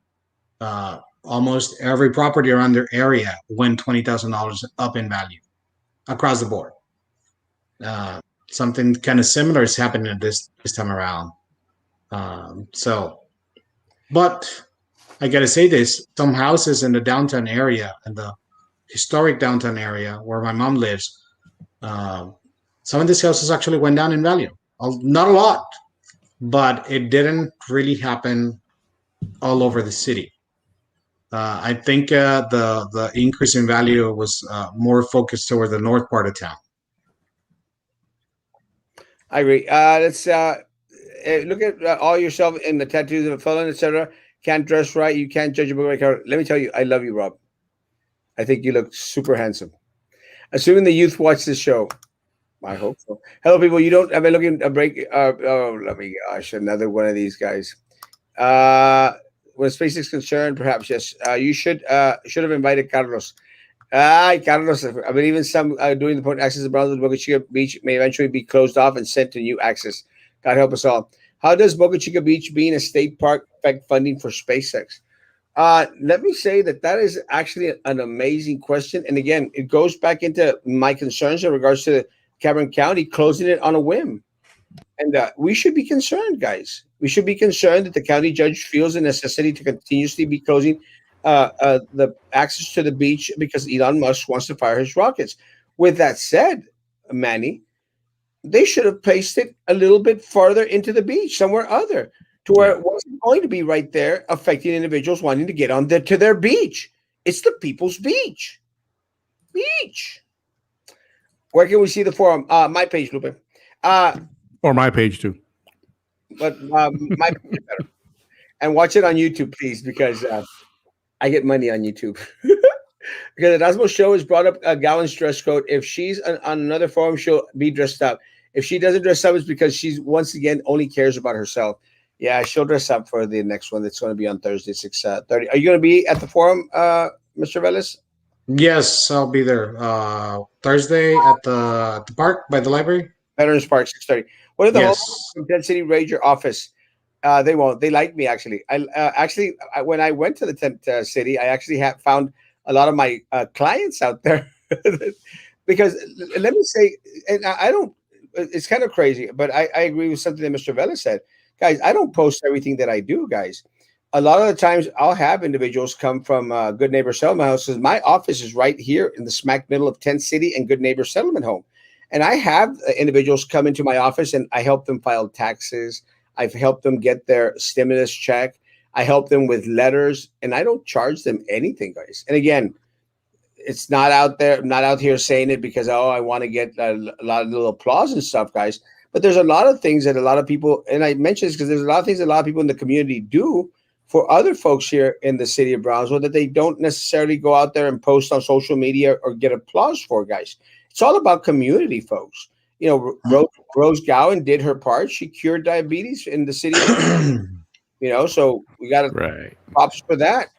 almost every property around their area went $20,000 up in value across the board. Uh, Something kind of similar is happening this time around. So, but I gotta say this: some houses in the downtown area, in the historic downtown area where my mom lives, uh, some of these houses actually went down in value. Not a lot, but it didn't really happen all over the city. I think the increase in value was more focused toward the north part of town. I agree. Let's look at all yourself in the tattoos of a felon, etc. Can't dress right. You can't judge a book by cover. Let me tell you, I love you, Rob. I think you look super handsome. Assuming the youth watch this show, I hope so. Hello, people. You don't. I've been looking a break. Oh, let me. Gosh, another one of these guys. Uh, when space is concerned, perhaps yes. You should have invited Carlos. Carlos. I mean, even some doing the point access around the Boca Chica Beach may eventually be closed off and sent to new access. God help us all. How does Boca Chica Beach being a state park affect funding for SpaceX? Let me say that that is actually an amazing question. And again, it goes back into my concerns in regards to Cameron County closing it on a whim. And we should be concerned, guys. We should be concerned that the county judge feels the necessity to continuously be closing the access to the beach because Elon Musk wants to fire his rockets. With that said, Manny, they should have placed it a little bit farther into the beach, somewhere other, to where Yeah. it wasn't going to be right there, affecting individuals wanting to get on to their beach. It's the people's beach. Beach. Where can we see the forum? My page, Lupe. Uh, Or my page too. but my page is better. And watch it on YouTube, please, because I get money on YouTube. Because Erasmo show has brought up a Gowan's dress code. If she's on another forum, she'll be dressed up. If she doesn't dress up, it's because she's once again only cares about herself. Yeah, she'll dress up for the next one. That's going to be on Thursday, 6:30. Are you going to be at the forum, Mr. Velez? Yes, I'll be there Thursday at the park by the library. Veterans Park, 6:30. What are the Yes. home from Tent City Ranger office? They won't. They like me actually. When I went to the tent city, I actually found a lot of my clients out there because let me say, and I don't. It's kind of crazy, but I agree with something that Mr. Vela said, guys. I don't post everything that I do, guys. A lot of the times, I'll have individuals come from Good Neighbor Settlement House. 'Cause my office is right here in the smack middle of Tent City and Good Neighbor Settlement Home, and I have individuals come into my office and I help them file taxes. I've helped them get their stimulus check. I help them with letters, and I don't charge them anything, guys. And again, it's not out there. I'm not out here saying it because I want to get a lot of little applause and stuff, guys. But there's a lot of things that a lot of people, and I mention this because there's a lot of things that a lot of people in the community do for other folks here in the city of Brownsville that they don't necessarily go out there and post on social media or get applause for, guys. It's all about community, folks. You know, Rose Gowan did her part. She cured diabetes in the city of, so we got to Right. props for that,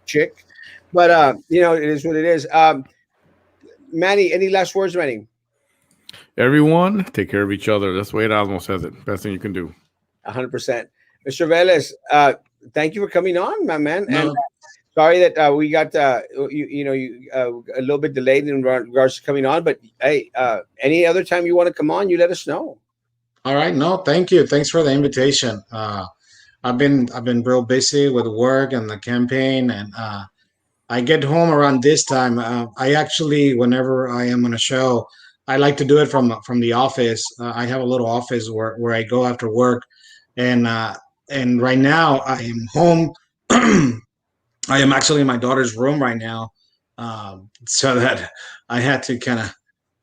chick. But it is what it is. Manny, any last words, Manny? Everyone, take care of each other. That's the way Osmo says it. Best thing you can do. 100%. Mr. Velez, thank you for coming on, my man. And No, sorry that we got a little bit delayed in regards to coming on. But hey, any other time you want to come on, you let us know. all right. No, thank you. Thanks for the invitation. I've been real busy with work and the campaign, and I get home around this time. I actually, whenever I am on a show, I like to do it from the office. I have a little office where I go after work, and right now I am home. I am actually in my daughter's room right now, so that I had to kind of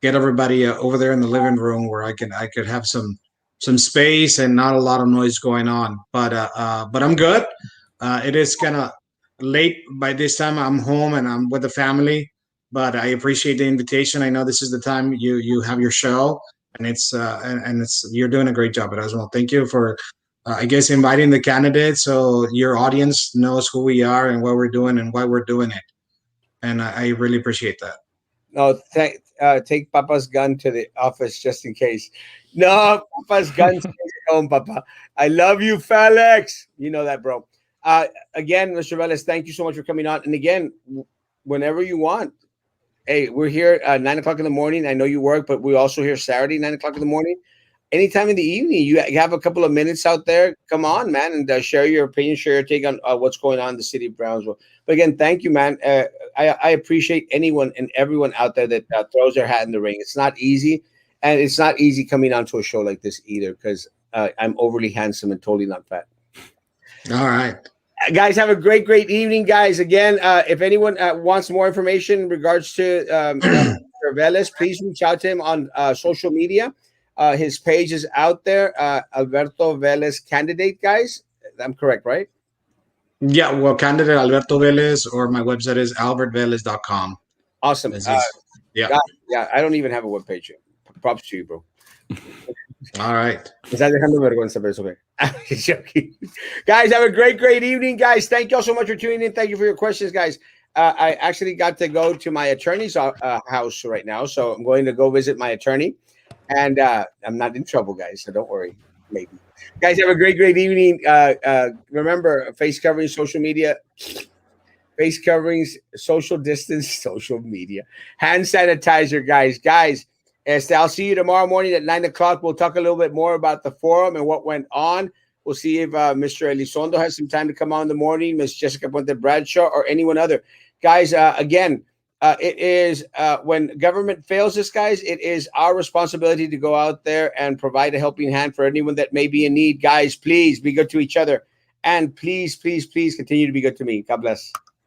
get everybody over there in the living room where I could have some space and not a lot of noise going on. But I'm good. It is kind of late by this time. I'm home and I'm with the family. But I appreciate the invitation. I know this is the time you have your show, and it's you're doing a great job at as well. Thank you for I guess inviting the candidates so your audience knows who we are and what we're doing and why we're doing it. And I really appreciate that. No, take Papa's gun to the office just in case. No, Papa's gun stays at home, Papa. I love you, Felix. You know that, bro. Again, Mr. Velez, thank you so much for coming on. And again, whenever you want. Hey, we're here at 9 o'clock in the morning. I know you work, but we're also here Saturday, 9 o'clock in the morning. Anytime in the evening, you have a couple of minutes out there. Come on, man, and share your opinion, share your take on what's going on in the city of Brownsville. But again, thank you, man. I appreciate anyone and everyone out there that throws their hat in the ring. It's not easy, and it's not easy coming onto a show like this either because I'm overly handsome and totally not fat. All right. Guys, have a great evening, guys. Again, if anyone wants more information in regards to Velez, please reach out to him on social media. His page is out there, Alberto Velez candidate, guys. I'm correct, right? Yeah, well, candidate Alberto Velez, or my website is albertvelez.com. Awesome. Yeah. God, yeah, I don't even have a webpage. Props to you, bro. All right. Me estás dejando vergüenza, pero it's okay. I'm just joking. Guys, have a great evening, guys. Thank you all so much for tuning in. Thank you for your questions, guys. I actually got to go to my attorney's house right now, so I'm going to go visit my attorney, and I'm not in trouble, guys, so don't worry. Maybe. Guys, have a great evening. Remember, face covering, social media, face coverings, social distance, social media, hand sanitizer, guys. I'll see you tomorrow morning at 9 o'clock. We'll talk a little bit more about the forum and what went on. We'll see if Mr. Elizondo has some time to come on in the morning, Miss Jessica Puente Bradshaw, or anyone other. Guys, again, it is when government fails us, guys, it is our responsibility to go out there and provide a helping hand for anyone that may be in need. Guys, please be good to each other. And please continue to be good to me. God bless.